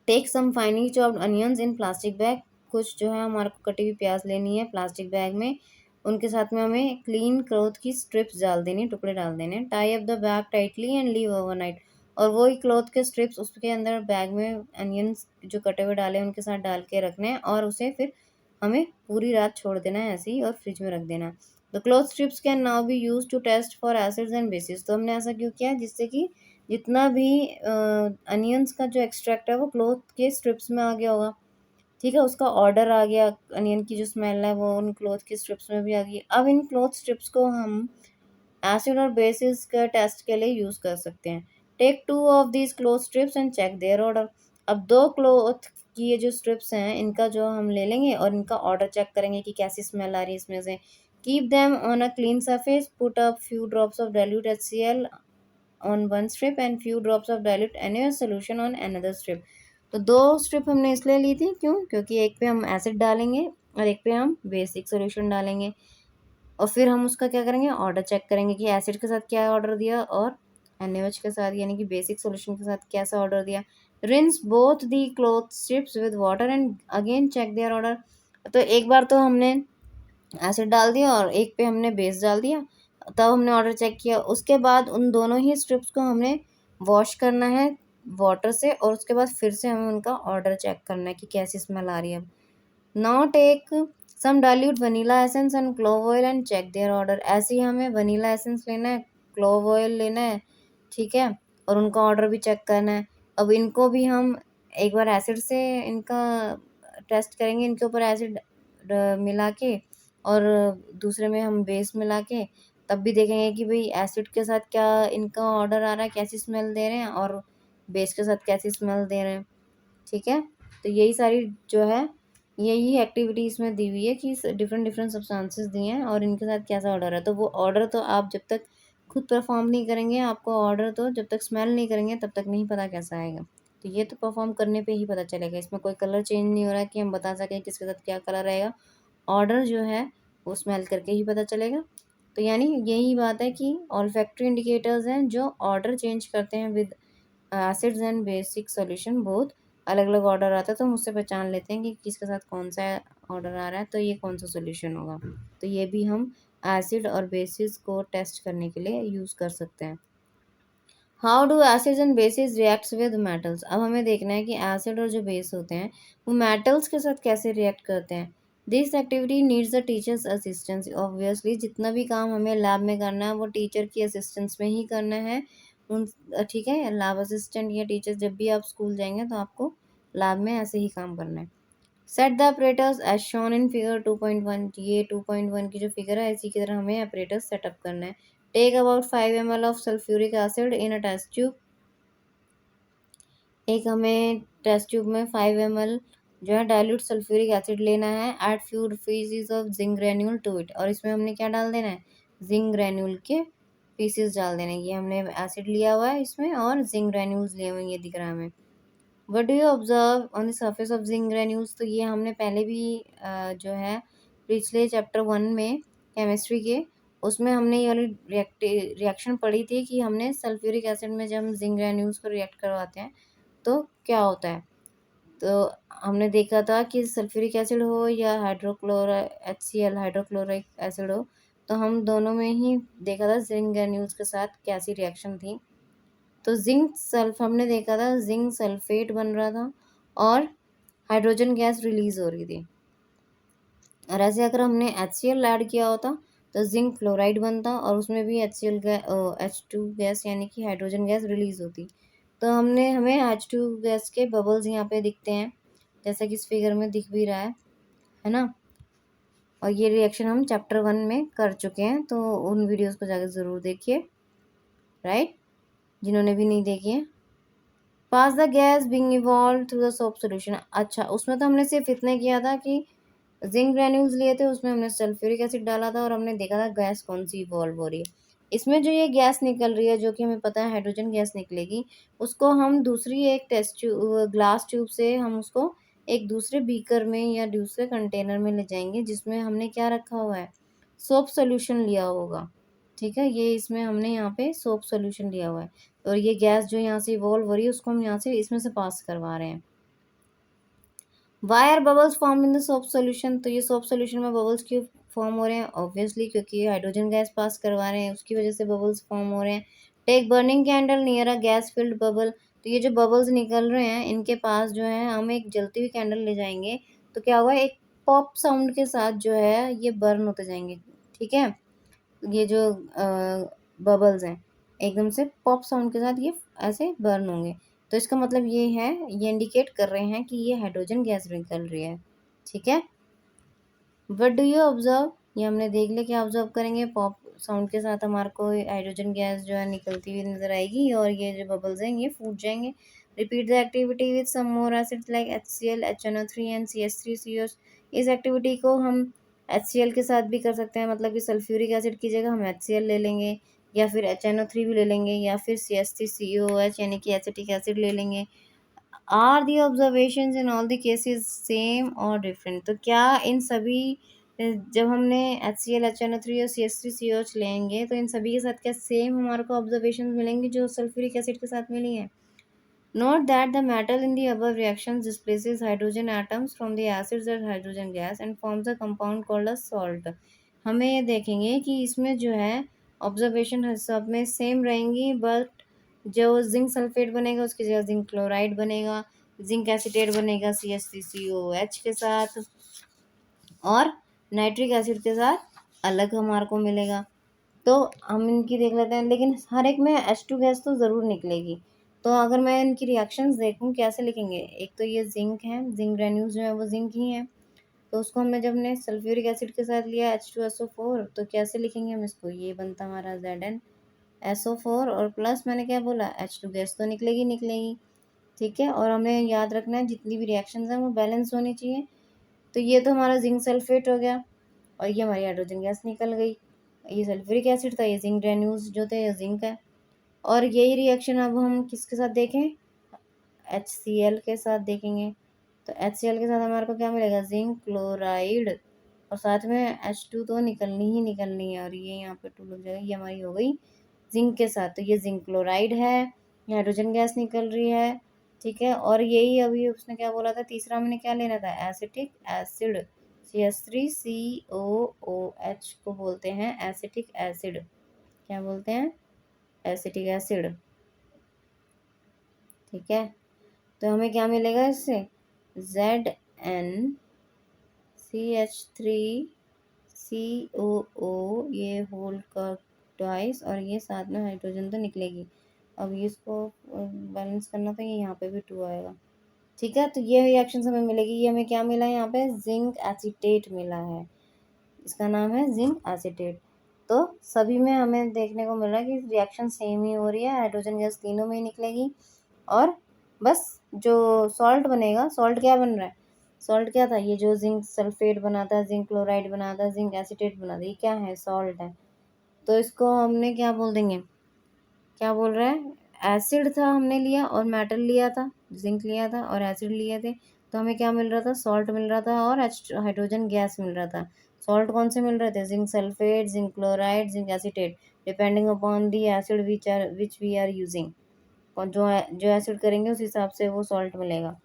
Take some finely chopped onions in plastic bag. कुछ जो है हमारे को कटी हुई प्याज लेनी है प्लास्टिक बैग में, उनके साथ में हमें क्लीन क्लॉथ की स्ट्रिप्स डाल देनी, टुकड़े डाल देने। Tie up the bag tightly and leave overnight. और वही क्लॉथ के स्ट्रिप्स उसके अंदर बैग में अनियंस जो कटे हुए डाले उनके साथ डाल के रखने हैं, और उसे फिर हमें पूरी रात छोड़ देना है ऐसे ही और फ्रिज में रख देना। The cloth strips can now be use to test for acids and bases. तो हमने ऐसा क्यों किया, जिससे कि जितना भी अनियंस का जो एक्सट्रैक्ट है वो क्लॉथ के स्ट्रिप्स में आ गया होगा, ठीक है, उसका ऑर्डर आ गया, अनियन की जो स्मेल है वो उन क्लोथ की स्ट्रिप्स में भी आ गई। अब इन क्लोथ स्ट्रिप्स को हम एसिड और बेसिस का टेस्ट के लिए यूज कर सकते हैं। Take 2 of these cloth strips and check their odour. अब 2 क्लोथ की ये जो स्ट्रिप्स हैं इनका जो हम ले लेंगे और इनका ऑर्डर चेक करेंगे कि कैसी स्मेल आ रही है इसमें से। Keep them on a clean surface, put up few drops of dilute HCl on one strip and few drops of dilute NaOH solution on another strip. तो 2 स्ट्रिप हमने इसलिए ली थी, क्यों? क्योंकि एक पे हम एसिड डालेंगे और एक पे हम बेसिक सोल्यूशन डालेंगे, और फिर हम उसका क्या करेंगे, ऑर्डर चेक करेंगे कि एसिड के साथ क्या ऑर्डर दिया और NaOH के साथ यानी कि बेसिक सॉल्यूशन के साथ कैसा ऑर्डर दिया। Rinse both the cloth strips with water and again check their odour. तो एक बार तो हमने एसिड डाल दिया और एक पे हमने बेस डाल दिया, तब हमने ऑर्डर चेक किया। उसके बाद उन दोनों ही स्ट्रिप्स को हमने वॉश करना है वाटर से, और उसके बाद फिर से हमें उनका ऑर्डर चेक करना है कि कैसी स्मेल आ रही है। Now take some dilute vanilla essence and clove oil and check their odour. ऐसे ही हमें वनीला एसेंस लेना है, क्लोव ऑयल लेना है, ठीक है, और उनका ऑर्डर भी चेक करना है। अब इनको भी हम एक बार एसिड से इनका टेस्ट करेंगे, इनके ऊपर एसिड मिला के, और दूसरे में हम बेस मिला के, तब भी देखेंगे कि भाई एसिड के साथ क्या इनका ऑर्डर आ रहा है, कैसी स्मेल दे रहे हैं, और बेस के साथ कैसी स्मेल दे रहे हैं। ठीक है, तो यही सारी जो है यही एक्टिविटी इसमें दी हुई है कि डिफरेंट डिफरेंट सब्सटेंसेस दिए हैं और इनके साथ कैसा ऑर्डर है। तो वो ऑर्डर तो आप जब तक खुद परफॉर्म नहीं करेंगे, आपको ऑर्डर तो जब तक स्मेल नहीं करेंगे तब तक नहीं पता कैसा आएगा। तो ये तो परफॉर्म करने पे ही पता चलेगा, इसमें कोई कलर चेंज नहीं हो रहा है कि हम बता सकें किसके साथ क्या कलर रहेगा। ऑर्डर जो है वो स्मेल करके ही पता चलेगा। तो यानी यही बात है कि ऑल्फैक्टरी इंडिकेटर्स हैं जो ऑर्डर चेंज करते हैं with acids and basic solution both. अलग अलग ऑर्डर आता है तो हम उससे पहचान लेते हैं कि किसके साथ कौन सा ऑर्डर आ रहा है, तो ये कौन सा सॉल्यूशन होगा। तो ये भी हम एसिड और बेसिस को टेस्ट करने के लिए यूज़ कर सकते हैं। How do acids and basis reacts with metals. अब हमें देखना है कि एसिड और जो बेस होते हैं वो मेटल्स के साथ कैसे रिएक्ट करते हैं। This activity needs the teachers assistance. Obviously जितना भी काम हमें लैब में करना है वो टीचर की असिस्टेंस में ही करना है। उन ठीक है, लैब असिस्टेंट या टीचर जब भी आप स्कूल जाएंगे तो आपको लैब में ऐसे ही काम करना है। Set the apparatus as shown in figure 2.1। ये 2.1 की जो फिगर है इसी की तरह हमें ऑपरेटर्स सेटअप करना है। Take about 5 ml of sulphuric acid in a test tube. एक हमें टेस्ट ट्यूब में 5 ml जो है डाइल्यूट सल्फ्यूरिक एसिड लेना है। Add few pieces of zinc granule to it. और इसमें हमने क्या डाल देना है, जिंक ग्रेन्यूल के पीसेस डाल देने। ये हमने एसिड लिया हुआ है इसमें और जिंक ग्रेन्यूल्स लिए हुए हैं, ये दिख रहा है हमें। What do you observe on the surface of zinc granules. तो ये हमने पहले भी जो है पिछले चैप्टर 1 में केमिस्ट्री के उसमें हमने ये वाली रिएक्शन पढ़ी थी कि हमने सल्फ्यूरिक एसिड में जब हम जिंक ग्रेन्यूल्स को रिएक्ट करवाते हैं तो क्या होता है। तो हमने देखा था कि सल्फ्यूरिक एसिड हो या HCl हाइड्रोक्लोरिक एसिड हो, तो हम दोनों में ही देखा था जिंक ग्रेन्यूल्स के साथ कैसी रिएक्शन थी। तो जिंक सल्फ हमने देखा था जिंक सल्फेट बन रहा था और हाइड्रोजन गैस रिलीज हो रही थी। और ऐसे अगर हमने HCl ऐड किया होता तो जिंक क्लोराइड बनता और उसमें भी H2 गैस यानी कि हाइड्रोजन गैस रिलीज होती। तो हमें H2 गैस के बबल्स यहाँ पे दिखते हैं, जैसा कि इस फिगर में दिख भी रहा है ना। और ये रिएक्शन हम चैप्टर 1 में कर चुके हैं, तो उन वीडियोस को जाकर ज़रूर देखिए, राइट, जिन्होंने भी नहीं देखी है। Pass the gas being evolve through the soap solution. अच्छा, उसमें तो हमने सिर्फ इतने किया था कि जिंक ग्रैन्यूल्स लिए थे, उसमें हमने सल्फ्यूरिक एसिड डाला था और हमने देखा था गैस कौन सी इवॉल्व हो रही है। इसमें जो ये गैस निकल रही है जो कि हमें पता है हाइड्रोजन गैस निकलेगी, उसको हम दूसरी एक टेस्ट ट्यूब ग्लास ट्यूब से हम उसको एक दूसरे बीकर में या दूसरे कंटेनर में ले जाएंगे जिसमें हमने क्या रखा हुआ है, सोप सोल्यूशन लिया होगा। ठीक है, ये इसमें हमने यहाँ पे सोप सोल्यूशन लिया हुआ है और ये गैस जो यहाँ से इवॉल्व हो रही है उसको हम यहाँ से इसमें से पास करवा रहे हैं। Why are bubbles form in the soap solution. तो ये सोप सोल्यूशन में बबल्स क्यों फॉर्म हो रहे हैं, ऑब्वियसली क्योंकि ये हाइड्रोजन गैस पास करवा रहे हैं, उसकी वजह से बबल्स फॉर्म हो रहे हैं। Take burning candle near a gas filled bubble. तो ये जो बबल्स निकल रहे हैं इनके पास जो है हम एक जलती हुई कैंडल ले जाएंगे, तो क्या हुआ, एक पॉप साउंड के साथ जो है ये बर्न होते जाएंगे। ठीक है, ये जो बबल्स हैं एकदम से पॉप साउंड के साथ ये ऐसे बर्न होंगे। तो इसका मतलब ये है, ये इंडिकेट कर रहे हैं कि ये हाइड्रोजन गैस निकल रही है। ठीक है, वट डू यू ऑब्जर्व, ये हमने देख लिया, क्या ऑब्जर्व करेंगे, पॉप साउंड के साथ हमारे को हाइड्रोजन गैस जो है निकलती हुई नजर आएगी और ये जो बबल्स हैं ये फूट जाएंगे। Repeat the activity with some more acids like HCl, HNO3 and CH3COH। इस एक्टिविटी को हम HCl के साथ भी कर सकते हैं, मतलब कि सल्फ्यूरिक एसिड की जगह हम HCl ले लेंगे, या फिर HNO3 भी ले लेंगे, या फिर CH3COOH यानी कि एसिटिक एसिड ले लेंगे। Are the observations in all the cases same और डिफरेंट, तो क्या इन सभी जब हमने HCl, HNO3 और CH3COH लेंगे तो इन सभी के साथ क्या सेम हमारे को ऑब्जर्वेशंस मिलेंगी जो सल्फ्यूरिक एसिड के साथ मिली हैं। Note that the metal in the above reactions displaces hydrogen atoms from the acids as hydrogen gas and forms a compound called a salt। हमें ये देखेंगे कि इसमें जो है ऑब्जर्वेशन सब में सेम रहेंगी, बट जो जिंक सल्फेट बनेगा उसकी जगह जिंक क्लोराइड बनेगा, जिंक एसीटेट बनेगा CH3COH के साथ, और नाइट्रिक एसिड के साथ अलग हमारे को मिलेगा। तो हम इनकी देख लेते हैं, लेकिन हर एक में H2 गैस तो ज़रूर निकलेगी। तो अगर मैं इनकी रिएक्शंस देखूं कैसे लिखेंगे, एक तो ये जिंक है, जिंक ग्रेन्यूल्स जो है वो जिंक ही है, तो उसको हमने जब हमने सल्फ्यूरिक एसिड के साथ लिया H2SO4, तो कैसे लिखेंगे हम इसको, ये बनता हमारा ZnSO4 और प्लस मैंने क्या बोला H2 गैस तो निकलेगी निकलेगी। ठीक है, और हमें याद रखना है जितनी भी रिएक्शंस हैं वो बैलेंस होनी चाहिए। तो ये तो हमारा जिंक सल्फेट हो गया और ये हमारी हाइड्रोजन गैस निकल गई। ये सल्फ्यूरिक एसिड था, ये जिंक ग्रेन्यूल्स जो थे ये जिंक है। और यही रिएक्शन अब हम किसके साथ देखें, HCl के साथ देखेंगे। तो HCl के साथ हमारे को क्या मिलेगा, जिंक क्लोराइड, और साथ में H2 तो निकलनी ही निकलनी है, और ये यहाँ पे 2 लग जाएगा, ये हमारी हो गई जिंक के साथ। तो ये जिंक क्लोराइड है, ये हाइड्रोजन गैस निकल रही है। ठीक है, और यही अभी उसने क्या बोला था, तीसरा हमने क्या लेना था, एसिटिक एसिड, CH3COOH को बोलते हैं एसिटिक एसिड। क्या बोलते हैं, एसिटिक एसिड। ठीक है, तो हमें क्या मिलेगा इससे, ZnCH3COO, ये होल का ट्वाइस, और ये साथ में हाइड्रोजन तो निकलेगी। अब ये इसको बैलेंस करना तो ये यहाँ पे भी 2 आएगा। ठीक है, तो ये रिएक्शन हमें मिलेगी। ये हमें क्या मिला है, यहाँ पे जिंक एसीटेट मिला है, इसका नाम है जिंक एसीटेट। तो सभी में हमें देखने को मिल रहा है कि रिएक्शन सेम ही हो रही है, हाइड्रोजन गैस तीनों में ही निकलेगी। और बस जो सॉल्ट बनेगा, सॉल्ट क्या बन रहा है, सॉल्ट क्या था, ये जो जिंक सल्फेट बनाता है, जिंक क्लोराइड बनाता है, जिंक एसीटेट बनाता है, ये क्या है, सॉल्ट है। तो इसको हमने क्या बोल देंगे, क्या बोल रहा है, एसिड था हमने लिया और मेटल लिया था, जिंक लिया था और एसिड लिए थे, तो हमें क्या मिल रहा था, सॉल्ट मिल रहा था और हाइड्रोजन गैस मिल रहा था। सॉल्ट कौन से मिल रहे थे, zinc sulphate, zinc chloride, zinc acetate, depending upon the acid which we are using. और जो एसिड करेंगे उस हिसाब से वो सॉल्ट मिलेगा।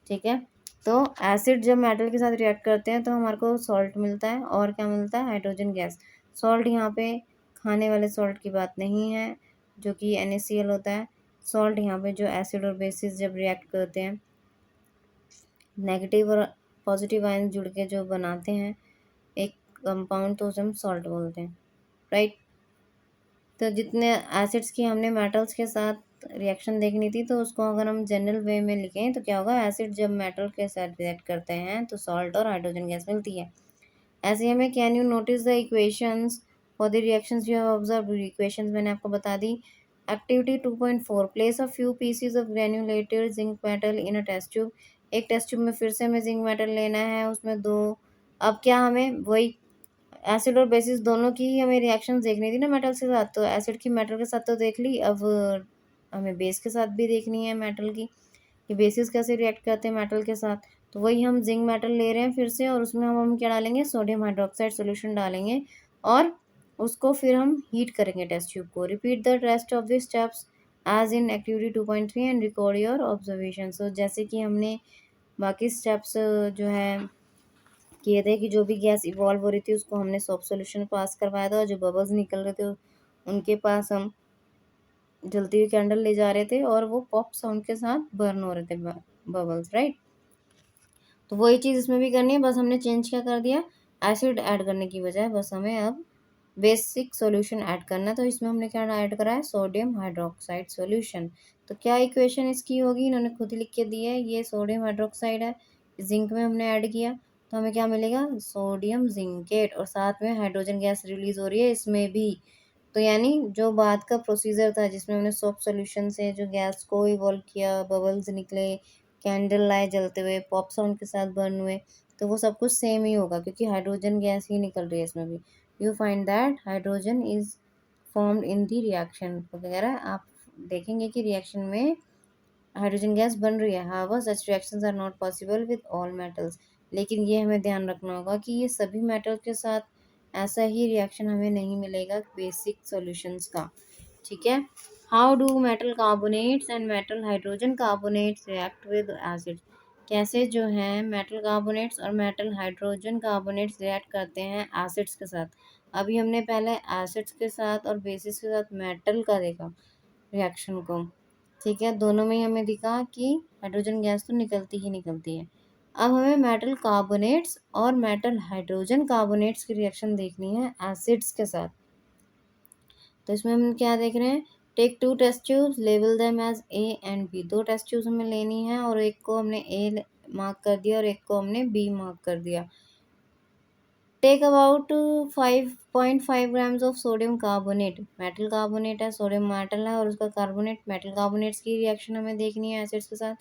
ठीक है, तो एसिड जब मेटल के साथ रिएक्ट करते हैं तो हमारे को सॉल्ट मिलता है, और क्या मिलता है, हाइड्रोजन गैस। सॉल्ट यहाँ पे खाने वाले सॉल्ट की बात नहीं है जो कि NaCl होता है। सॉल्ट यहाँ पे जो एसिड और बेसिस जब रिएक्ट करते हैं, नेगेटिव और पॉजिटिव आयन जुड़ के जो बनाते हैं एक कंपाउंड, तो उसे हम सॉल्ट बोलते हैं, राइट। तो जितने एसिड्स की हमने मेटल्स के साथ रिएक्शन देखनी थी, तो उसको अगर हम जनरल वे में लिखें तो क्या होगा, एसिड जब मेटल के साथ रिएक्ट करते हैं तो सॉल्ट और हाइड्रोजन गैस मिलती है। ऐसे हमें, can you notice the equations for the reactions you have observed, equations मैंने आपको बता दी। Activity 2.4, place a few pieces of granulated zinc metal in a test tube. एक टेस्ट ट्यूब में फिर से हमें जिंक मेटल लेना है, उसमें 2, अब क्या हमें वही एसिड और बेसिस दोनों की ही हमें रिएक्शंस देखनी थी ना मेटल के साथ, तो एसिड की मेटल के साथ तो देख ली, अब हमें बेस के साथ भी देखनी है मेटल की, कि बेसिस कैसे रिएक्ट करते हैं मेटल के साथ। तो वही हम जिंक मेटल ले रहे हैं फिर से, और उसमें हम क्या डालेंगे, सोडियम हाइड्रोक्साइड सोल्यूशन डालेंगे, और उसको फिर हम हीट करेंगे टेस्ट ट्यूब को। Repeat the rest of the steps as in activity 2.3 and record your observation. So जैसे कि हमने बाकी स्टेप्स जो है किए थे, कि जो भी गैस इवॉल्व हो रही थी उसको हमने सॉफ्ट सोल्यूशन पास करवाया था, और जो बबल्स निकल रहे थे उनके पास हम जलती हुई कैंडल ले जा रहे थे, और वो पॉप साउंड के साथ बर्न हो रहे थे बबल्स, राइट। तो वही चीज़ इसमें भी करनी है, बस हमने चेंज क्या कर दिया, एसिड ऐड करने की बजाय बस हमें अब बेसिक सॉल्यूशन ऐड करना है। तो इसमें हमने क्या ऐड करा है, सोडियम हाइड्रोक्साइड सॉल्यूशन। तो क्या इक्वेशन इसकी होगी, इन्होंने खुद ही लिख के दी है, ये सोडियम हाइड्रोक्साइड है, जिंक में हमने ऐड किया तो हमें क्या मिलेगा, सोडियम जिंकेट, और साथ में हाइड्रोजन गैस रिलीज हो रही है इसमें भी। तो यानी जो बाद का प्रोसीजर था जिसमें हमने सोप सॉल्यूशन से जो गैस को इवॉल्व किया, बबल्स निकले, कैंडल लाए जलते हुए, पॉप साउंड के साथ बर्न हुए, तो वो सब कुछ सेम ही होगा क्योंकि हाइड्रोजन गैस ही निकल रही है इसमें भी। You find that hydrogen is formed in the reaction वगैरह, आप देखेंगे कि रिएक्शन में हाइड्रोजन गैस बन रही है। However such reactions are not possible with all metals, लेकिन ये हमें ध्यान रखना होगा कि ये सभी मेटल के साथ ऐसा ही रिएक्शन हमें नहीं मिलेगा बेसिक सॉल्यूशंस का। ठीक है। How do metal carbonates and metal hydrogen carbonates react with acid, कैसे जो है मेटल कार्बोनेट्स और मेटल हाइड्रोजन कार्बोनेट्स रिएक्ट करते हैं एसिड्स के साथ। अभी हमने पहले एसिड्स के साथ और बेसिस के साथ मेटल का देखा रिएक्शन को। ठीक है, दोनों में ही हमें दिखा कि हाइड्रोजन गैस तो निकलती ही निकलती है। अब हमें मेटल कार्बोनेट्स और मेटल हाइड्रोजन कार्बोनेट्स की रिएक्शन देखनी है एसिड्स के साथ। तो इसमें हम क्या देख रहे हैं, take two test tubes, label them as A and B. दो टेस्ट ट्यूब्स हमें लेनी है और एक को हमने ए मार्क कर दिया और एक को हमने बी मार्क कर दिया। Take about 5.5 grams of sodium carbonate, metal carbonate है, सोडियम मेटल है और उसका कार्बोनेट, मेटल कार्बोनेट्स की रिएक्शन हमें देखनी है एसिड्स के साथ।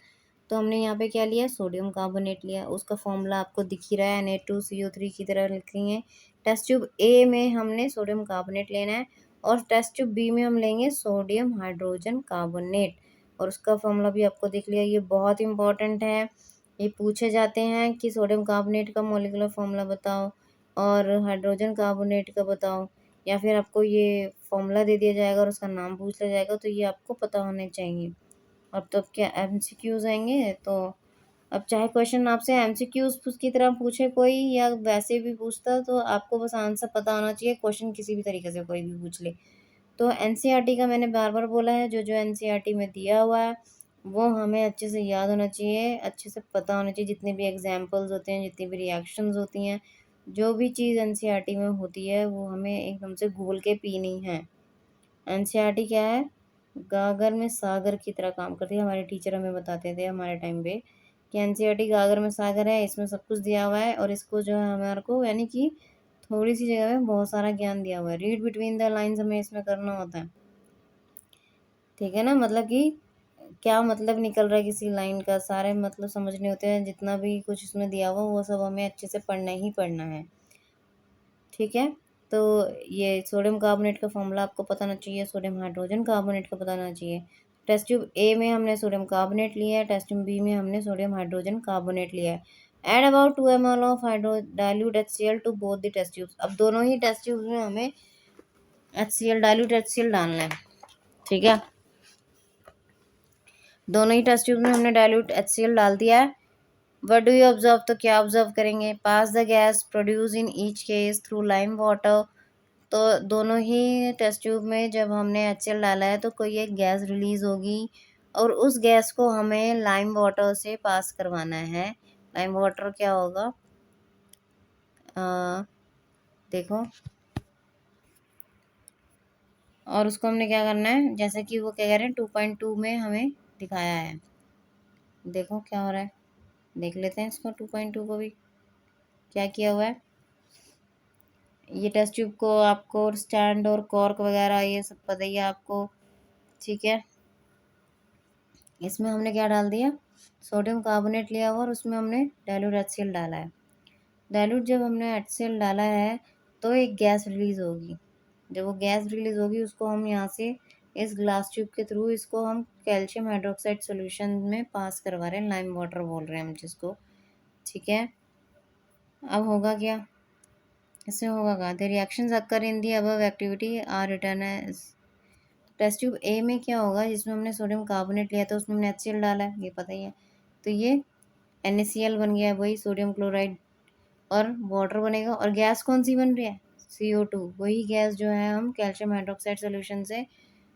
तो हमने यहाँ पे क्या लिया, सोडियम कार्बोनेट लिया, उसका फॉर्मूला आपको दिख ही रहा है, Na2CO3 की तरह लिखेंगे। टेस्ट ट्यूब ए में हमने सोडियम कार्बोनेट लेना है और टेस्ट ट्यूब बी में हम लेंगे सोडियम हाइड्रोजन कार्बोनेट, और उसका फॉर्मूला भी आपको दिख लिया। ये बहुत इंपॉर्टेंट है, ये पूछे जाते हैं कि सोडियम कार्बोनेट का मॉलिक्यूलर फॉर्मूला बताओ और हाइड्रोजन कार्बोनेट का बताओ, या फिर आपको ये फॉर्मूला दे दिया जाएगा और उसका नाम पूछ लिया जाएगा, तो ये आपको पता होने चाहिए। अब तो क्या एमसीक्यूज आएंगे, तो अब चाहे क्वेश्चन आपसे एमसीक्यूज की तरह पूछे कोई या वैसे भी पूछता, तो आपको बस आंसर पता होना चाहिए, क्वेश्चन किसी भी तरीके से कोई भी पूछ ले। तो एनसीईआरटी का मैंने बार बार बोला है, जो जो एनसीईआरटी में दिया हुआ है वो हमें अच्छे से याद होना चाहिए, अच्छे से पता होना चाहिए, जितने भी एग्जाम्पल्स होते हैं, जितनी भी रिएक्शंस होती हैं, जो भी चीज़ एनसीईआरटी में होती है वो हमें एकदम से घोल के पीनी है। एनसीईआरटी क्या है, गागर में सागर की तरह काम करती है। हमारे टीचर हमें बताते थे हमारे टाइम पे कि एनसीईआरटी गागर में सागर है, इसमें सब कुछ दिया हुआ है और इसको जो है हमारे को यानी कि थोड़ी सी जगह में बहुत सारा ज्ञान दिया हुआ है। रीड बिटवीन द लाइंस हमें इसमें करना होता है। ठीक है ना, मतलब कि क्या मतलब निकल रहा है किसी लाइन का, सारे मतलब समझने होते हैं, जितना भी कुछ इसमें दिया हुआ वो सब हमें अच्छे से पढ़ना ही पढ़ना है। ठीक है, तो ये सोडियम कार्बोनेट का फॉर्मूला आपको पता होना चाहिए, सोडियम हाइड्रोजन कार्बोनेट का पता होना चाहिए। टेस्ट ट्यूब ए में हमने सोडियम कार्बोनेट लिया है, टेस्ट ट्यूब बी में हमने सोडियम हाइड्रोजन कार्बोनेट लिया है। Add about 2 ml of hydro dilute HCl to both the test tubes. अब दोनों ही टेस्ट ट्यूब्स में हमें HCl डाइल्यूट HCl डालना है। ठीक है, दोनों ही टेस्ट ट्यूब में हमने डाइल्यूट HCl डाल दिया है। व्हाट डू यू ऑब्जर्व, तो क्या ऑब्जर्व करेंगे, pass the gas produce in each case through lime water. तो दोनों ही टेस्ट ट्यूब में जब हमने HCl डाला है तो कोई एक गैस रिलीज होगी और उस गैस को हमें लाइम वाटर से पास करवाना है। लाइम वाटर क्या होगा, देखो, और उसको हमने क्या करना है, जैसे कि वो क्या कह रहे हैं 2.2 में हमें दिखाया है। देखो क्या हो रहा है, देख लेते हैं इसको 2.2 को भी क्या किया हुआ है। ये टेस्ट ट्यूब को आपको स्टैंड और कॉर्क वगैरह ये सब पता ही है आपको। ठीक है, इसमें हमने क्या डाल दिया, सोडियम कार्बोनेट लिया हुआ और उसमें हमने डाइल्यूट HCl डाला है। डाइल्यूट जब हमने HCl डाला है तो एक गैस रिलीज होगी, जब वो गैस रिलीज होगी उसको हम यहाँ से इस ग्लास ट्यूब के थ्रू इसको हम कैल्शियम हाइड्रोक्साइड सॉल्यूशन में पास करवा रहे हैं, लाइम वाटर बोल रहे हैं हम जिसको। ठीक है, अब होगा क्या, इससे होगा क्या, the reactions occur in the above activity are written as. Test tube A में क्या होगा, जिसमें हमने सोडियम कार्बोनेट लिया था उसमें हमने HCl डाला है, ये पता ही है, तो ये NaCl बन गया है, वही सोडियम क्लोराइड, और वाटर बनेगा, और गैस कौन सी बन रही है, CO2, वही गैस जो है हम कैल्शियम हाइड्रोक्साइड सोल्यूशन से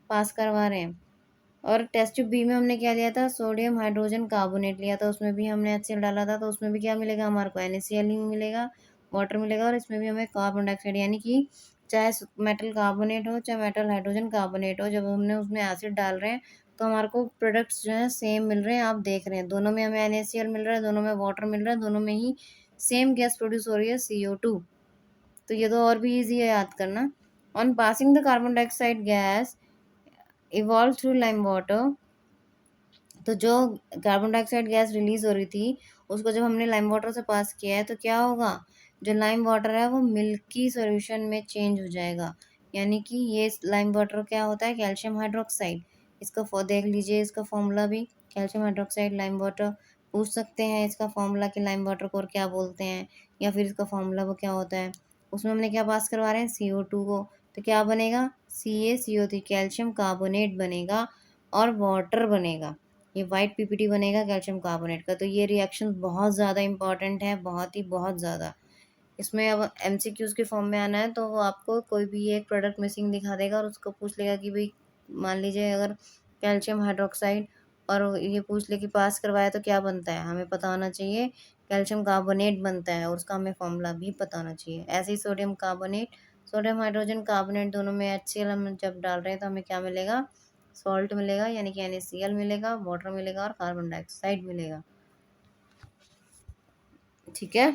पास करवा रहे हैं। और टेस्ट ट्यूब बी में हमने क्या लिया था, सोडियम हाइड्रोजन कार्बोनेट लिया था, उसमें भी हमने HCl डाला था, तो उसमें भी क्या मिलेगा हमारे को, NaCl ही मिलेगा, वाटर मिलेगा, और इसमें भी हमें कार्बन डाइऑक्साइड यानी कि चाहे मेटल कार्बोनेट हो चाहे मेटल हाइड्रोजन कार्बोनेट हो, जब हमने उसमें एसिड डाल रहे हैं तो हमारे को प्रोडक्ट्स जो है सेम मिल रहे हैं। आप देख रहे हैं दोनों में हमें NaCl मिल रहा है, दोनों में वाटर मिल रहा है, दोनों में ही सेम गैस प्रोड्यूस हो रही है, CO2। तो ये तो और भी ईजी है याद करना। On passing the carbon dioxide gas evolve through lime water, तो जो कार्बन डाइऑक्साइड गैस रिलीज हो रही थी उसको जब हमने लाइम वाटर से पास किया है तो क्या होगा, जो लाइम वाटर है वो मिल्की सॉल्यूशन में चेंज हो जाएगा। यानी कि ये लाइम वाटर क्या होता है, कैल्शियम हाइड्रोक्साइड। इसका देख लीजिए इसका फॉर्मूला भी, कैल्शियम हाइड्रोक्साइड लाइम वाटर। पूछ सकते हैं इसका फॉर्मूला कि लाइम वाटर को और क्या बोलते हैं, या फिर इसका फॉर्मूला वो क्या होता है। उसमें हमने क्या पास करवा रहे हैं, CO2 को। तो क्या बनेगा, CaCO3 कैल्शियम कार्बोनेट बनेगा और वाटर बनेगा। ये वाइट PPT बनेगा कैल्शियम कार्बोनेट का। तो ये रिएक्शन बहुत ज़्यादा इंपॉर्टेंट है, बहुत ही बहुत ज़्यादा। इसमें अब MCQs के फॉर्म में आना है तो वो आपको कोई भी एक प्रोडक्ट मिसिंग दिखा देगा और उसको पूछ लेगा कि भाई मान लीजिए अगर कैल्शियम हाइड्रोक्साइड और ये पूछ ले कि पास करवाया तो क्या बनता है, हमें पता होना चाहिए कैल्शियम कार्बोनेट बनता है और उसका हमें फॉर्मूला भी पता होना चाहिए। ऐसे ही sodium carbonate, sodium hydrogen carbonate दोनों में HCl हम जब डाल रहे हैं तो हमें क्या मिलेगा, सॉल्ट मिलेगा, यानी कि NaCl मिलेगा, वाटर मिलेगा और कार्बन डाइऑक्साइड मिलेगा। ठीक है।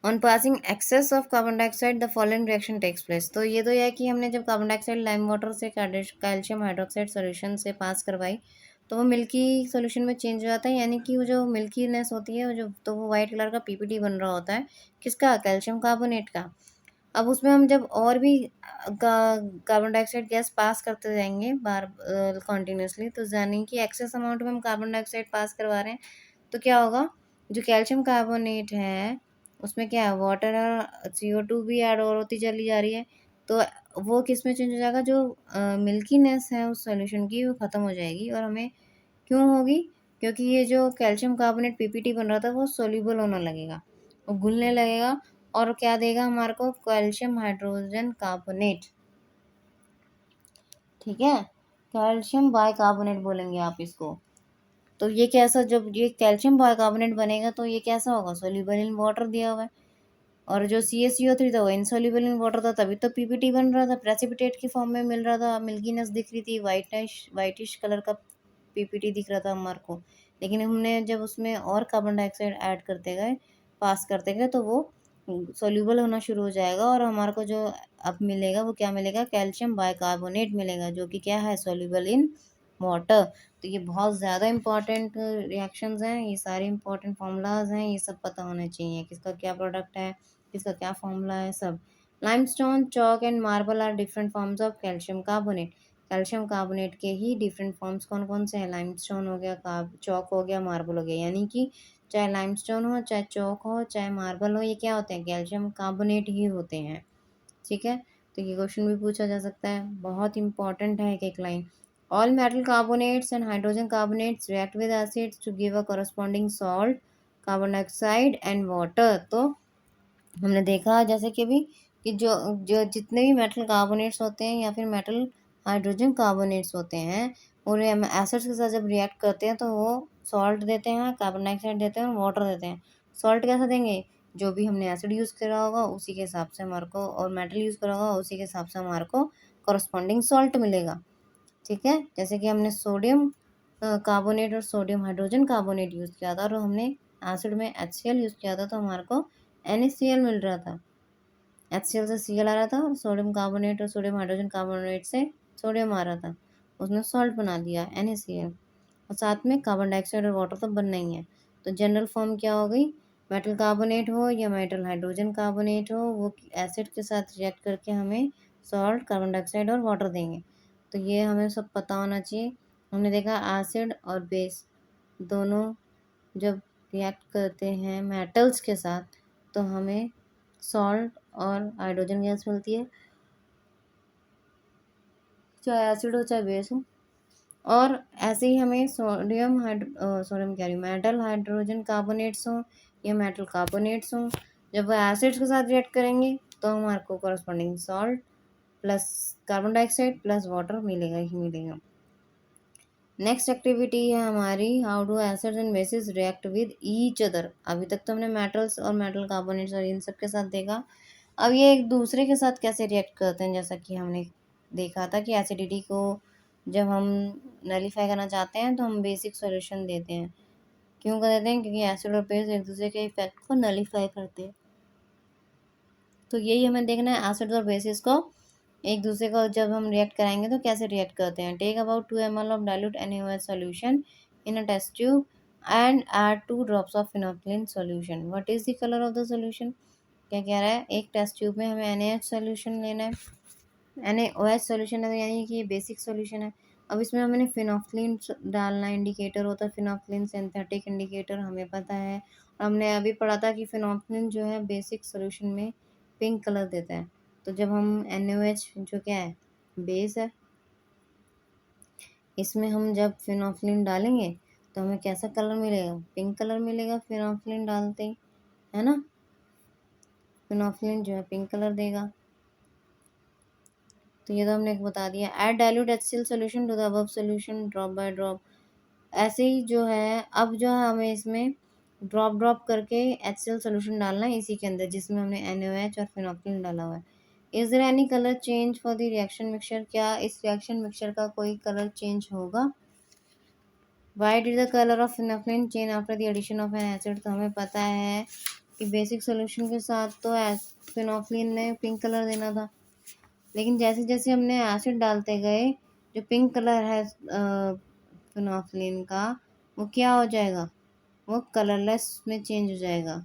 On passing excess of carbon dioxide the following reaction takes place. तो ये तो यह है कि हमने जब कार्बन डाइऑक्साइड लाइम वाटर से कैल्शियम हाइड्रोक्साइड सोल्यूशन से पास करवाई तो वो मिल्की सोल्यूशन में चेंज हो जाता है। यानी कि वो जो मिल्कीनेस होती है वो जो, तो वो वाइट कलर का PPT बन रहा होता है, किसका, कैल्शियम कार्बोनेट का। अब उसमें हम जब और भी कार्बन डाइऑक्साइड गैस पास करते जाएंगे बार कंटिन्यूसली, तो यानी कि एक्सेस अमाउंट में हम कार्बन डाइऑक्साइड पास करवा रहे हैं तो क्या होगा, जो कैल्शियम कार्बोनेट है उसमें क्या है, वाटर और CO2 भी ऐड और होती चली जा रही है। तो वो किस में चेंज हो जाएगा, जो मिल्कीनेस है उस सॉल्यूशन की वो ख़त्म हो जाएगी। और हमें क्यों होगी, क्योंकि ये जो कैल्शियम कार्बोनेट PPT बन रहा था वो सोल्यूबल होने लगेगा, वो घुलने लगेगा और क्या देगा हमारे को, कैल्शियम हाइड्रोजन कार्बोनेट। ठीक है, कैल्शियम बाइकार्बोनेट बोलेंगे आप इसको। तो ये कैसा, जब ये कैल्शियम बाइकार्बोनेट बनेगा तो ये कैसा होगा, सोल्यूबल इन वाटर दिया हुआ है। और जो CaCO3 था वो इनसॉल्युबल इन वाटर था, तभी तो PPT बन रहा था, प्रेसिपिटेट की फॉर्म में मिल रहा था, मिल्कीनेस दिख रही थी, वाइटिश कलर का PPT दिख रहा था हमारे को। लेकिन हमने जब उसमें और कार्बन डाइऑक्साइड ऐड करते गए, पास करते गए, तो वो सोल्यूबल होना शुरू हो जाएगा और हमारे को जो अब मिलेगा वो क्या मिलेगा, कैल्शियम बाइकार्बोनेट मिलेगा, जो कि क्या है, सोल्यूबल इन वाटर। तो ये बहुत ज़्यादा इंपॉर्टेंट रिएक्शंस हैं, ये सारे इंपॉर्टेंट फार्मूलाज हैं, ये सब पता होने चाहिए किसका क्या प्रोडक्ट है, किसका क्या फॉर्मूला है सब। Limestone, chalk and marble are different forms of calcium carbonate. Calcium carbonate के ही डिफरेंट फॉर्म्स कौन कौन से हैं, लाइमस्टोन हो गया, चॉक हो गया, मार्बल हो गया। यानी कि चाहे लाइमस्टोन हो, चाहे चॉक हो, चाहे मार्बल हो, ये क्या होते हैं, कैल्शियम कार्बोनेट ही होते हैं। ठीक है, तो ये क्वेश्चन भी पूछा जा सकता है, बहुत इंपॉर्टेंट है एक एक line. All metal carbonates and hydrogen carbonates react with acids to give a corresponding salt, carbon dioxide and water. तो हमने देखा जैसे कि अभी कि जो जो जितने भी मेटल कार्बोनेट्स होते हैं या फिर मेटल हाइड्रोजन कार्बोनेट्स होते हैं, और एसिड्स के साथ जब रिएक्ट करते हैं तो वो सॉल्ट देते हैं, कार्बन डाइऑक्साइड देते हैं और वाटर देते हैं। सॉल्ट कैसे देंगे, जो भी हमने एसिड यूज़ करा होगा उसी के हिसाब से हमारे को, और मेटल यूज़ करा होगा उसी के हिसाब से हमारे को कॉरस्पॉन्डिंग सॉल्ट मिलेगा। ठीक है, जैसे कि हमने सोडियम कार्बोनेट और सोडियम हाइड्रोजन कार्बोनेट यूज़ किया था और हमने एसिड में HCl यूज़ किया था तो हमारे को NaCl मिल रहा था। HCl से Cl आ रहा था और सोडियम कार्बोनेट और सोडियम हाइड्रोजन कार्बोनेट से सोडियम आ रहा था, उसने सॉल्ट बना दिया NaCl। और साथ में कार्बन डाइऑक्साइड और वाटर तो बनना ही है। तो जनरल फॉर्म क्या हो गई, मेटल कार्बोनेट हो या मेटल हाइड्रोजन कार्बोनेट हो, वो एसिड के साथ रिएक्ट करके हमें सॉल्ट, कार्बन डाइऑक्साइड और वाटर देंगे। तो ये हमें सब पता होना चाहिए। हमने देखा एसिड और बेस दोनों जब रिएक्ट करते हैं मेटल्स के साथ तो हमें सॉल्ट और हाइड्रोजन गैस मिलती है, चाहे एसिड हो चाहे बेस हो। और ऐसे ही हमें सोडियम कह रही मेटल हाइड्रोजन कार्बोनेट्स हों या मेटल कार्बोनेट्स हों, जब वो एसिड्स के साथ रिएक्ट करेंगे तो हमारे को corresponding salt plus carbon dioxide plus water मिलेगा ही मिलेगा। नेक्स्ट एक्टिविटी है हमारी, how do acids and basis react with each other. अभी तक तो हमने मेटल्स और मेटल कार्बोनेट्स और इन सब के साथ देखा। अब ये एक दूसरे के साथ कैसे रिएक्ट करते हैं, जैसा कि हमने देखा था कि एसिडिटी को जब हम नलीफाई करना चाहते हैं तो हम बेसिक सॉल्यूशन देते हैं। क्यों कर देते हैं? क्योंकि एसिड और बेस एक दूसरे के इफेक्ट को नलीफाई करते हैं। तो यही हमें देखना है, एसिड और बेसिस को एक दूसरे को जब हम रिएक्ट कराएंगे तो कैसे रिएक्ट करते हैं। Take about 2 ml of dilute NaOH solution in a test tube and add 2 drops of phenolphthalein solution. What is the colour of the solution? क्या कह रहा है, एक टेस्ट ट्यूब में हमें NaOH सॉल्यूशन लेना है। NaOH सॉल्यूशन है यानी कि ये बेसिक सॉल्यूशन है। अब इसमें हमने फिनोल्फिन डालना, इंडिकेटर होता है फिनोल्फिन, सिंथेटिक इंडिकेटर हमें पता है। और हमने अभी पढ़ा था कि फिनोल्फिन जो है बेसिक सॉल्यूशन में पिंक कलर देता है। तो जब हम NaOH जो क्या है, बेस है, इसमें हम जब फिनोल्फिन डालेंगे तो हमें कैसा कलर मिलेगा? पिंक कलर मिलेगा फिनोल्फिन डालते ही, है ना। फिनोल्फिन जो है पिंक कलर देगा। तो ये तो हमने एक बता दिया। Add dilute HCl solution to the above solution drop by drop. ऐसे ही जो है, अब जो है हमें इसमें ड्रॉप ड्रॉप करके HCl सॉल्यूशन डालना है इसी के अंदर जिसमें हमने NaOH और फिनोल्फिन डाला हुआ है। Is there any colour change for the reaction mixture? क्या इस रिएक्शन मिक्सचर का कोई कलर चेंज होगा? Why did the colour of phenolphthalein change after the addition of an acid? तो हमें पता है कि बेसिक सॉल्यूशन के साथ तो फिनोल्फिन ने पिंक कलर देना था, लेकिन जैसे जैसे हमने एसिड डालते गए, जो पिंक कलर है फिनोल्फिन का, वो क्या हो जाएगा? वो कलरलेस में चेंज हो जाएगा।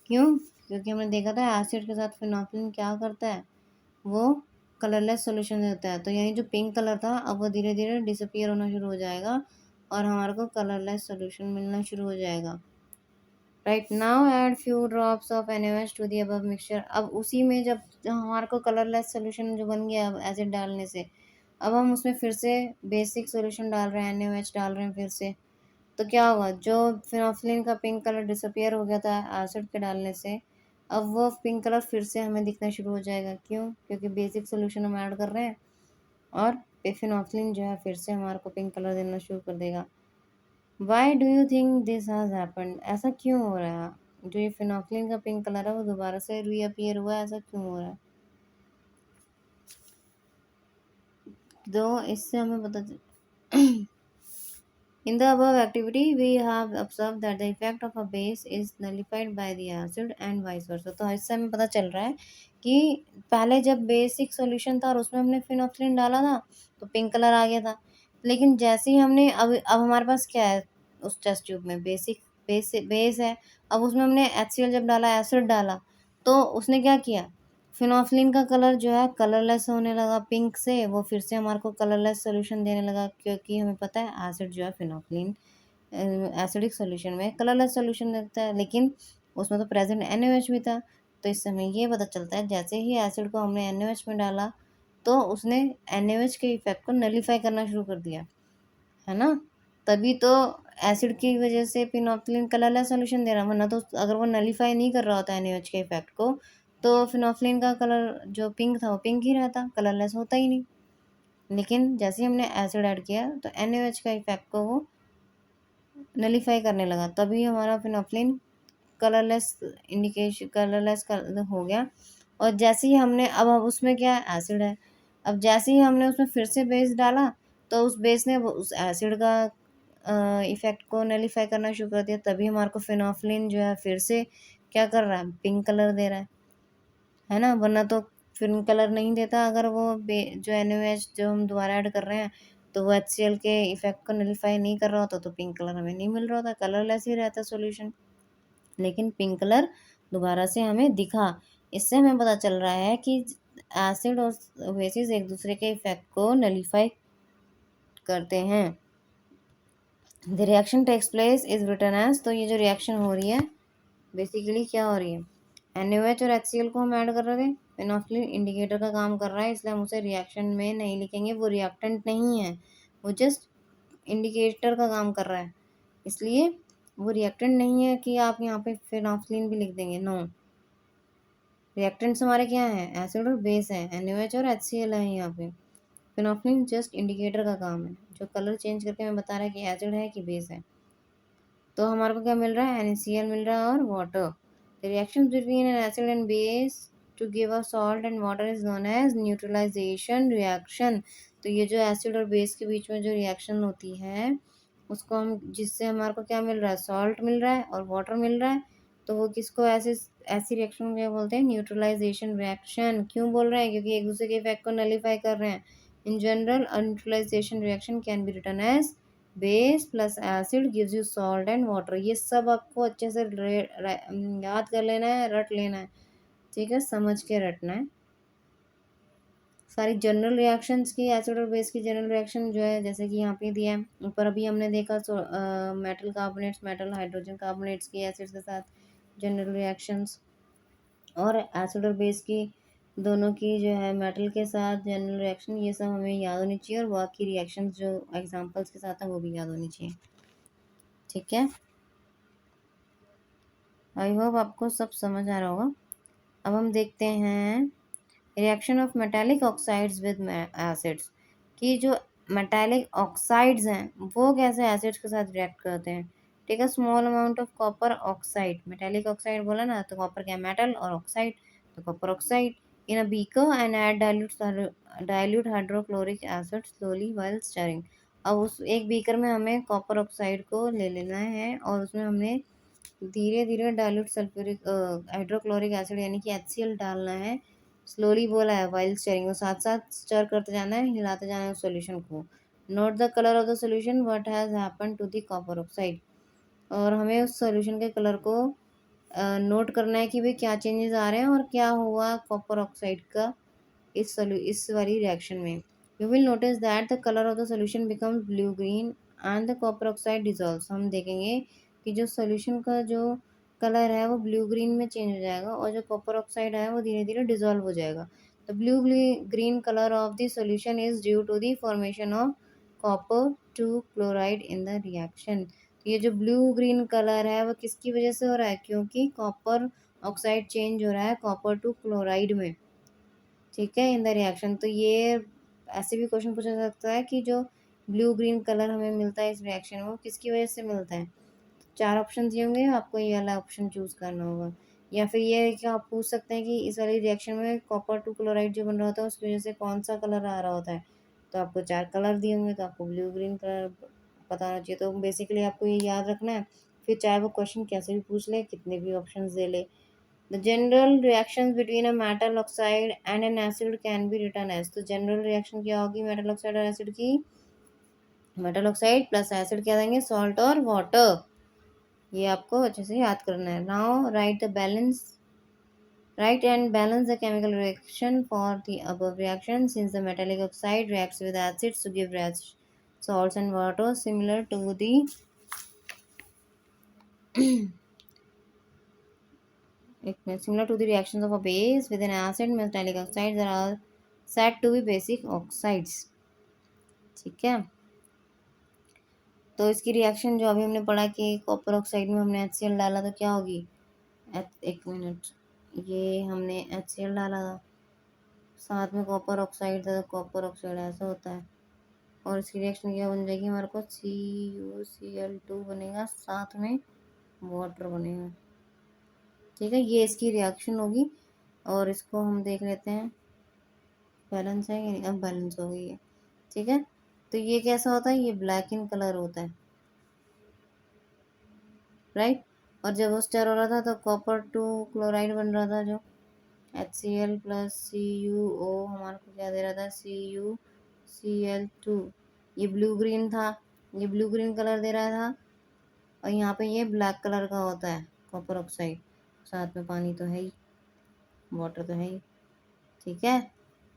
क्यों? क्योंकि हमने देखा था एसिड के साथ फिनोल्फिन क्या करता है, वो कलरलेस सॉल्यूशन देता है। तो यानी जो पिंक कलर था अब वो धीरे धीरे डिसअपियर होना शुरू हो जाएगा और हमारे को कलरलेस सॉल्यूशन मिलना शुरू हो जाएगा। Right now add few drops of NaOH to the above mixture. अब उसी में जब हमारे को कलरलेस सोल्यूशन जो बन गया अब एसिड डालने से, अब हम उसमें फिर से बेसिक सोल्यूशन डाल रहे हैं, NaOH डाल रहे हैं फिर से। तो क्या होगा, जो फिनोल्फिन का पिंक कलर डिसअपियर हो गया था एसिड के डालने से, अब वो पिंक कलर फिर से हमें दिखना शुरू हो जाएगा। क्यों? क्योंकि बेसिक सोल्यूशन हम ऐड कर रहे हैं और फिनोल्फिन जो है फिर से हमारे को पिंक कलर देना शुरू कर देगा। Why do you think this has happened? ऐसा क्यों हो रहा है? जो ये फिनोल्फिन का पिंक कलर है वो दोबारा से रीअपियर हुआ है, ऐसा क्यों हो रहा है? तो इससे हमें पता चल In the above activity, we have observed that the effect of a base is nullified by the acid and vice versa. तो इससे हमें पता चल रहा है कि पहले जब बेसिक सॉल्यूशन था और उसमें हमने फिनोल्फिन डाला था तो पिंक कलर आ गया था, लेकिन जैसे ही हमने अब हमारे पास क्या है उस टेस्ट ट्यूब में, बेसिक बेस है। अब उसमें हमने HCl जब डाला, एसिड डाला, तो उसने क्या किया, फिनोल्फिन का कलर जो है कलरलेस होने लगा पिंक से, वो फिर से हमारे को कलरलेस सॉल्यूशन देने लगा, क्योंकि हमें पता है एसिड जो है फिनोल्फिन एसिडिक सॉल्यूशन में कलरलेस सॉल्यूशन देता है, लेकिन उसमें तो प्रेजेंट NaOH भी था। तो इससे हमें ये पता चलता है जैसे ही एसिड को हमने NaOH में डाला तो उसने NaOH के इफेक्ट को नलीफाई करना शुरू कर दिया, है ना। तभी तो एसिड की वजह से फिनोल्फिन कलरलेस सॉल्यूशन दे रहा, वरना तो अगर वो नलीफाई नहीं कर रहा होता NaOH के इफेक्ट को तो फिनोल्फिन का कलर जो पिंक था वो पिंक ही रहता, कलरलेस होता ही नहीं। लेकिन जैसे ही हमने एसिड ऐड किया तो NaOH का इफेक्ट को वो नलीफाई करने लगा, तभी हमारा फिनोल्फिन कलरलेस इंडिकेशन कलरलेस हो गया। और जैसे ही हमने अब उसमें क्या है, एसिड है, अब जैसे ही हमने उसमें फिर से बेस डाला तो उस बेस ने उस एसिड का इफेक्ट को नलीफाई करना शुरू कर दिया, तभी हमारे को फिनोल्फिन जो है फिर से क्या कर रहा है, पिंक कलर दे रहा है ना। वरना तो फिर कलर नहीं देता अगर वो जो NaOH जो हम दोबारा ऐड कर रहे हैं तो वो HCl के इफेक्ट को नलीफाई नहीं कर रहा होता तो पिंक कलर हमें नहीं मिल रहा होता, कलरलेस ही रहता सॉल्यूशन। लेकिन पिंक कलर दोबारा से हमें दिखा। इससे हमें पता चल रहा है कि एसिड और बेसिस एक दूसरे के इफेक्ट को नलीफाई करते हैं। The reaction takes place is written as, तो ये जो रिएक्शन हो रही है बेसिकली क्या हो रही है, NaOH और HCl को हम ऐड कर रहे थे, फिनोल्फिन इंडिकेटर का काम कर रहा है, इसलिए हम उसे रिएक्शन में नहीं लिखेंगे, वो रिएक्टेंट नहीं है, वो जस्ट इंडिकेटर का काम कर रहा है, इसलिए वो रिएक्टेंट नहीं है कि आप यहाँ पे फिनोल्फिन भी लिख देंगे, नो। रिएक्टेंट्स हमारे क्या हैं, एसिड और बेस है, NaOH और HCl है यहाँ पे। फिनोल्फिन जस्ट इंडिकेटर का काम है, जो कलर चेंज करके हमें बता रहा है कि एसिड है कि बेस है। तो हमारे को क्या मिल रहा है, NaCl मिल रहा है और water. The reactions between an acid and base to give a salt and water is known as neutralisation reaction. तो ये जो एसिड और बेस के बीच में जो रिएक्शन होती है उसको हम, जिससे हमारे को क्या मिल रहा है, सॉल्ट मिल रहा है और वाटर मिल रहा है, तो वो किसको ऐसे ऐसी रिएक्शन को क्या बोलते हैं, न्यूट्रलाइजेशन रिएक्शन। क्यों बोल रहे हैं, क्योंकि एक दूसरे के इफेक्ट को नलीफाई कर रहे हैं। In general a neutralisation reaction can be written as base plus acid gives you salt and water. ये सब आपको अच्छे से याद कर लेना है, रट लेना है, ठीक है, समझ के रटना है। सारी जनरल रिएक्शंस की, एसिड और बेस की जनरल रिएक्शन जो है, जैसे कि यहाँ पे दिया है ऊपर, अभी हमने देखा metal carbonates, metal hydrogen carbonates की एसिड के साथ जनरल रिएक्शंस, और एसिड और बेस की दोनों की जो है मेटल के साथ जनरल रिएक्शन, ये सब हमें याद होनी चाहिए, और बाकी रिएक्शंस जो एग्जांपल्स के साथ हैं वो भी याद होनी चाहिए, ठीक है। आई होप आपको सब समझ आ रहा होगा। अब हम देखते हैं reaction of metallic oxides with acids, कि जो मेटालिक ऑक्साइड्स हैं वो कैसे एसिड्स के साथ रिएक्ट करते हैं। ठीक है, small amount of copper oxide, metallic oxide बोला ना, तो कॉपर क्या मेटल, और ऑक्साइड तो copper oxide, in a beaker and add dilute hydrochloric acid slowly while stirring. अब उस एक बीकर में हमें कॉपर ऑक्साइड को ले लेना है और उसमें हमने धीरे धीरे डाइल्यूट सल्फ्यूरिक हाइड्रोक्लोरिक एसिड यानी कि HCl डालना है। स्लोली बोला है, वाइल स्टरिंग, साथ साथ स्टर करते जाना है, हिलाते जाना है उस सॉल्यूशन को। Note the colour of the solution, what has happen to the copper oxide. और हमें उस सॉल्यूशन के कलर को नोट करना है कि भाई क्या चेंजेस आ रहे हैं और क्या हुआ कॉपर ऑक्साइड का इस वाली रिएक्शन में। You will notice that the colour of the solution becomes blue green and the copper oxide dissolves. हम देखेंगे कि जो सॉल्यूशन का जो कलर है वो ब्लू ग्रीन में चेंज हो जाएगा और जो कॉपर ऑक्साइड है वो धीरे धीरे डिजॉल्व हो जाएगा। The blue green colour of the solution is due to the formation of copper two chloride in the reaction. ये जो ब्लू ग्रीन कलर है वो किसकी वजह से हो रहा है, क्योंकि कॉपर ऑक्साइड चेंज हो रहा है कॉपर टू क्लोराइड में, ठीक है, इन द रिएक्शन। तो ये ऐसे भी क्वेश्चन पूछा जा सकता है कि जो ब्लू ग्रीन कलर हमें मिलता है इस रिएक्शन में वो किसकी वजह से मिलता है। चार ऑप्शन दिए होंगे, आपको ये वाला ऑप्शन चूज करना होगा। या फिर ये है कि आप पूछ सकते हैं कि इस वाली रिएक्शन में कॉपर टू क्लोराइड जो बन रहा होता है उसकी वजह से कौन सा कलर आ रहा होता है। तो आपको चार कलर दिए होंगे तो आपको ब्लू ग्रीन कलर पता होना चाहिए। तो बेसिकली आपको ये याद रखना है, फिर चाहे वो क्वेश्चन कैसे भी पूछ ले, कितने भी ऑप्शन दे ले। The general reactions between a metal oxide and an acid can be written as, तो जनरल रिएक्शन क्या होगी मेटल ऑक्साइड और एसिड की, मेटल ऑक्साइड प्लस एसिड क्या देंगे, सॉल्ट और वाटर। ये आपको अच्छे से याद करना है। Now write and balance the chemical reaction for the above reaction, since the metallic oxide reacts with acids to give salts and water similar to the reactions of a base with an acid, metallic oxides are all said to be basic oxides, ठीक है। तो इसकी रिएक्शन जो अभी हमने पढ़ा कि कॉपर ऑक्साइड में हमने HCl डाला तो क्या होगी, एक मिनट, ये हमने HCl डाला था, साथ में कॉपर ऑक्साइड था, तो कॉपर ऑक्साइड ऐसा होता है, और इसकी रिएक्शन क्या बन जाएगी हमारे को, CuCl2 बनेगा, साथ में वाटर बनेगा, ठीक है। ये इसकी रिएक्शन होगी और इसको हम देख लेते हैं बैलेंस है कि नहीं। अब बैलेंस हो गई है, ठीक है। तो ये कैसा होता है, ये ब्लैक इन कलर होता है, राइट। और जब वो स्टर हो रहा था तो कॉपर टू क्लोराइड बन रहा था, जो HCl प्लस CuO हमारे को क्या दे रहा था, CuCl2। ये ब्लू ग्रीन था, ये ब्लू ग्रीन कलर दे रहा था, और यहाँ पे ये ब्लैक कलर का होता है कॉपर ऑक्साइड, साथ में पानी तो है ही, वाटर तो है ही, ठीक है।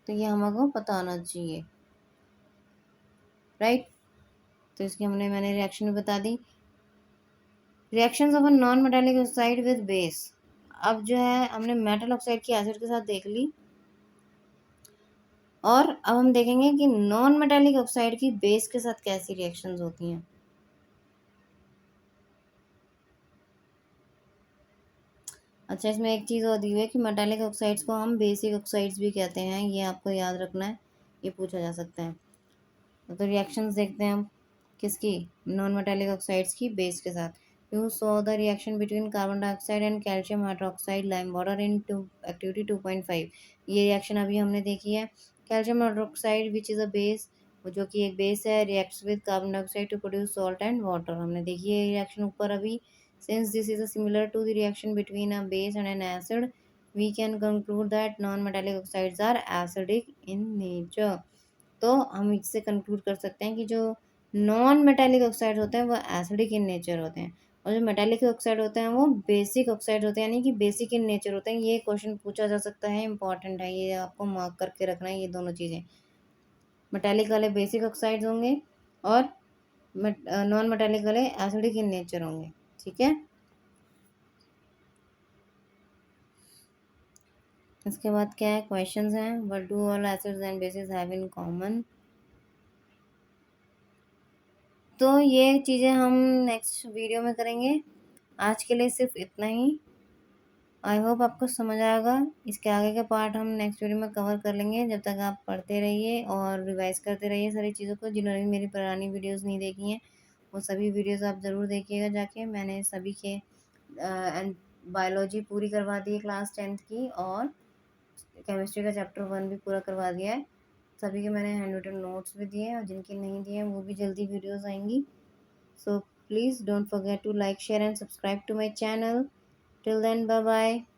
तो ये हमको पता होना चाहिए, राइट। तो इसकी मैंने रिएक्शन भी बता दी। Reactions of a non metallic oxide with base, अब जो है हमने मेटल ऑक्साइड की एसिड के साथ देख ली, और अब हम देखेंगे कि नॉन मेटालिक ऑक्साइड की बेस के साथ कैसी रिएक्शंस होती हैं। अच्छा, इसमें एक चीज़ और दी हुई है कि मेटालिक ऑक्साइड्स को हम बेसिक ऑक्साइड्स भी कहते हैं, ये आपको याद रखना है, ये पूछा जा सकता है। तो रिएक्शंस देखते हैं हम किसकी, नॉन मेटालिक ऑक्साइड्स की बेस के साथ। You saw the reaction between carbon dioxide and calcium hydroxide lime water in activity 2.5. ये रिएक्शन अभी हमने देखी है. Calcium hydroxide which is a base, जो कि एक बेस है, reacts with carbon dioxide to produce salt and water. हमने देखी है रिएक्शन ऊपर अभी. Since this is similar to the reaction between a base and an acid, we can conclude that non metallic oxides are acidic in nature. तो हम इससे कंक्लूड कर सकते हैं कि जो नॉन मेटालिक ऑक्साइड होते हैं वो एसिडिक इन नेचर होते हैं, और जो मेटालिक ऑक्साइड होते हैं वो बेसिक ऑक्साइड होते हैं, यानी कि बेसिक इन नेचर होते हैं. ये क्वेश्चन पूछा जा सकता है, इंपॉर्टेंट है, ये आपको मार्क करके रखना है. ये दोनों चीज़ें, मेटालिक वाले बेसिक ऑक्साइड्स होंगे और नॉन मेटालिक वाले एसिडिक इन नेचर होंगे. ठीक है. इसके बाद क्या है, क्वेश्चंस हैं. What do all acids and basis have in common. तो ये चीज़ें हम नेक्स्ट वीडियो में करेंगे. आज के लिए सिर्फ इतना ही. आई होप आपको समझ आएगा. इसके आगे का पार्ट हम नेक्स्ट वीडियो में कवर कर लेंगे. जब तक आप पढ़ते रहिए और रिवाइज करते रहिए सारी चीज़ों को. जिन्होंने भी मेरी पुरानी वीडियोस नहीं देखी हैं वो सभी वीडियोस आप ज़रूर देखिएगा जाके. मैंने सभी के एंड बायोलॉजी पूरी करवा दी है क्लास 10th की, और केमिस्ट्री का चैप्टर 1 भी पूरा करवा दिया है. सभी के मैंने हैंड रिटन नोट्स भी दिए हैं, और जिनके नहीं दिए हैं वो भी जल्दी वीडियोस आएंगी. So please don't forget to like, share and subscribe to my channel. Till then, bye bye.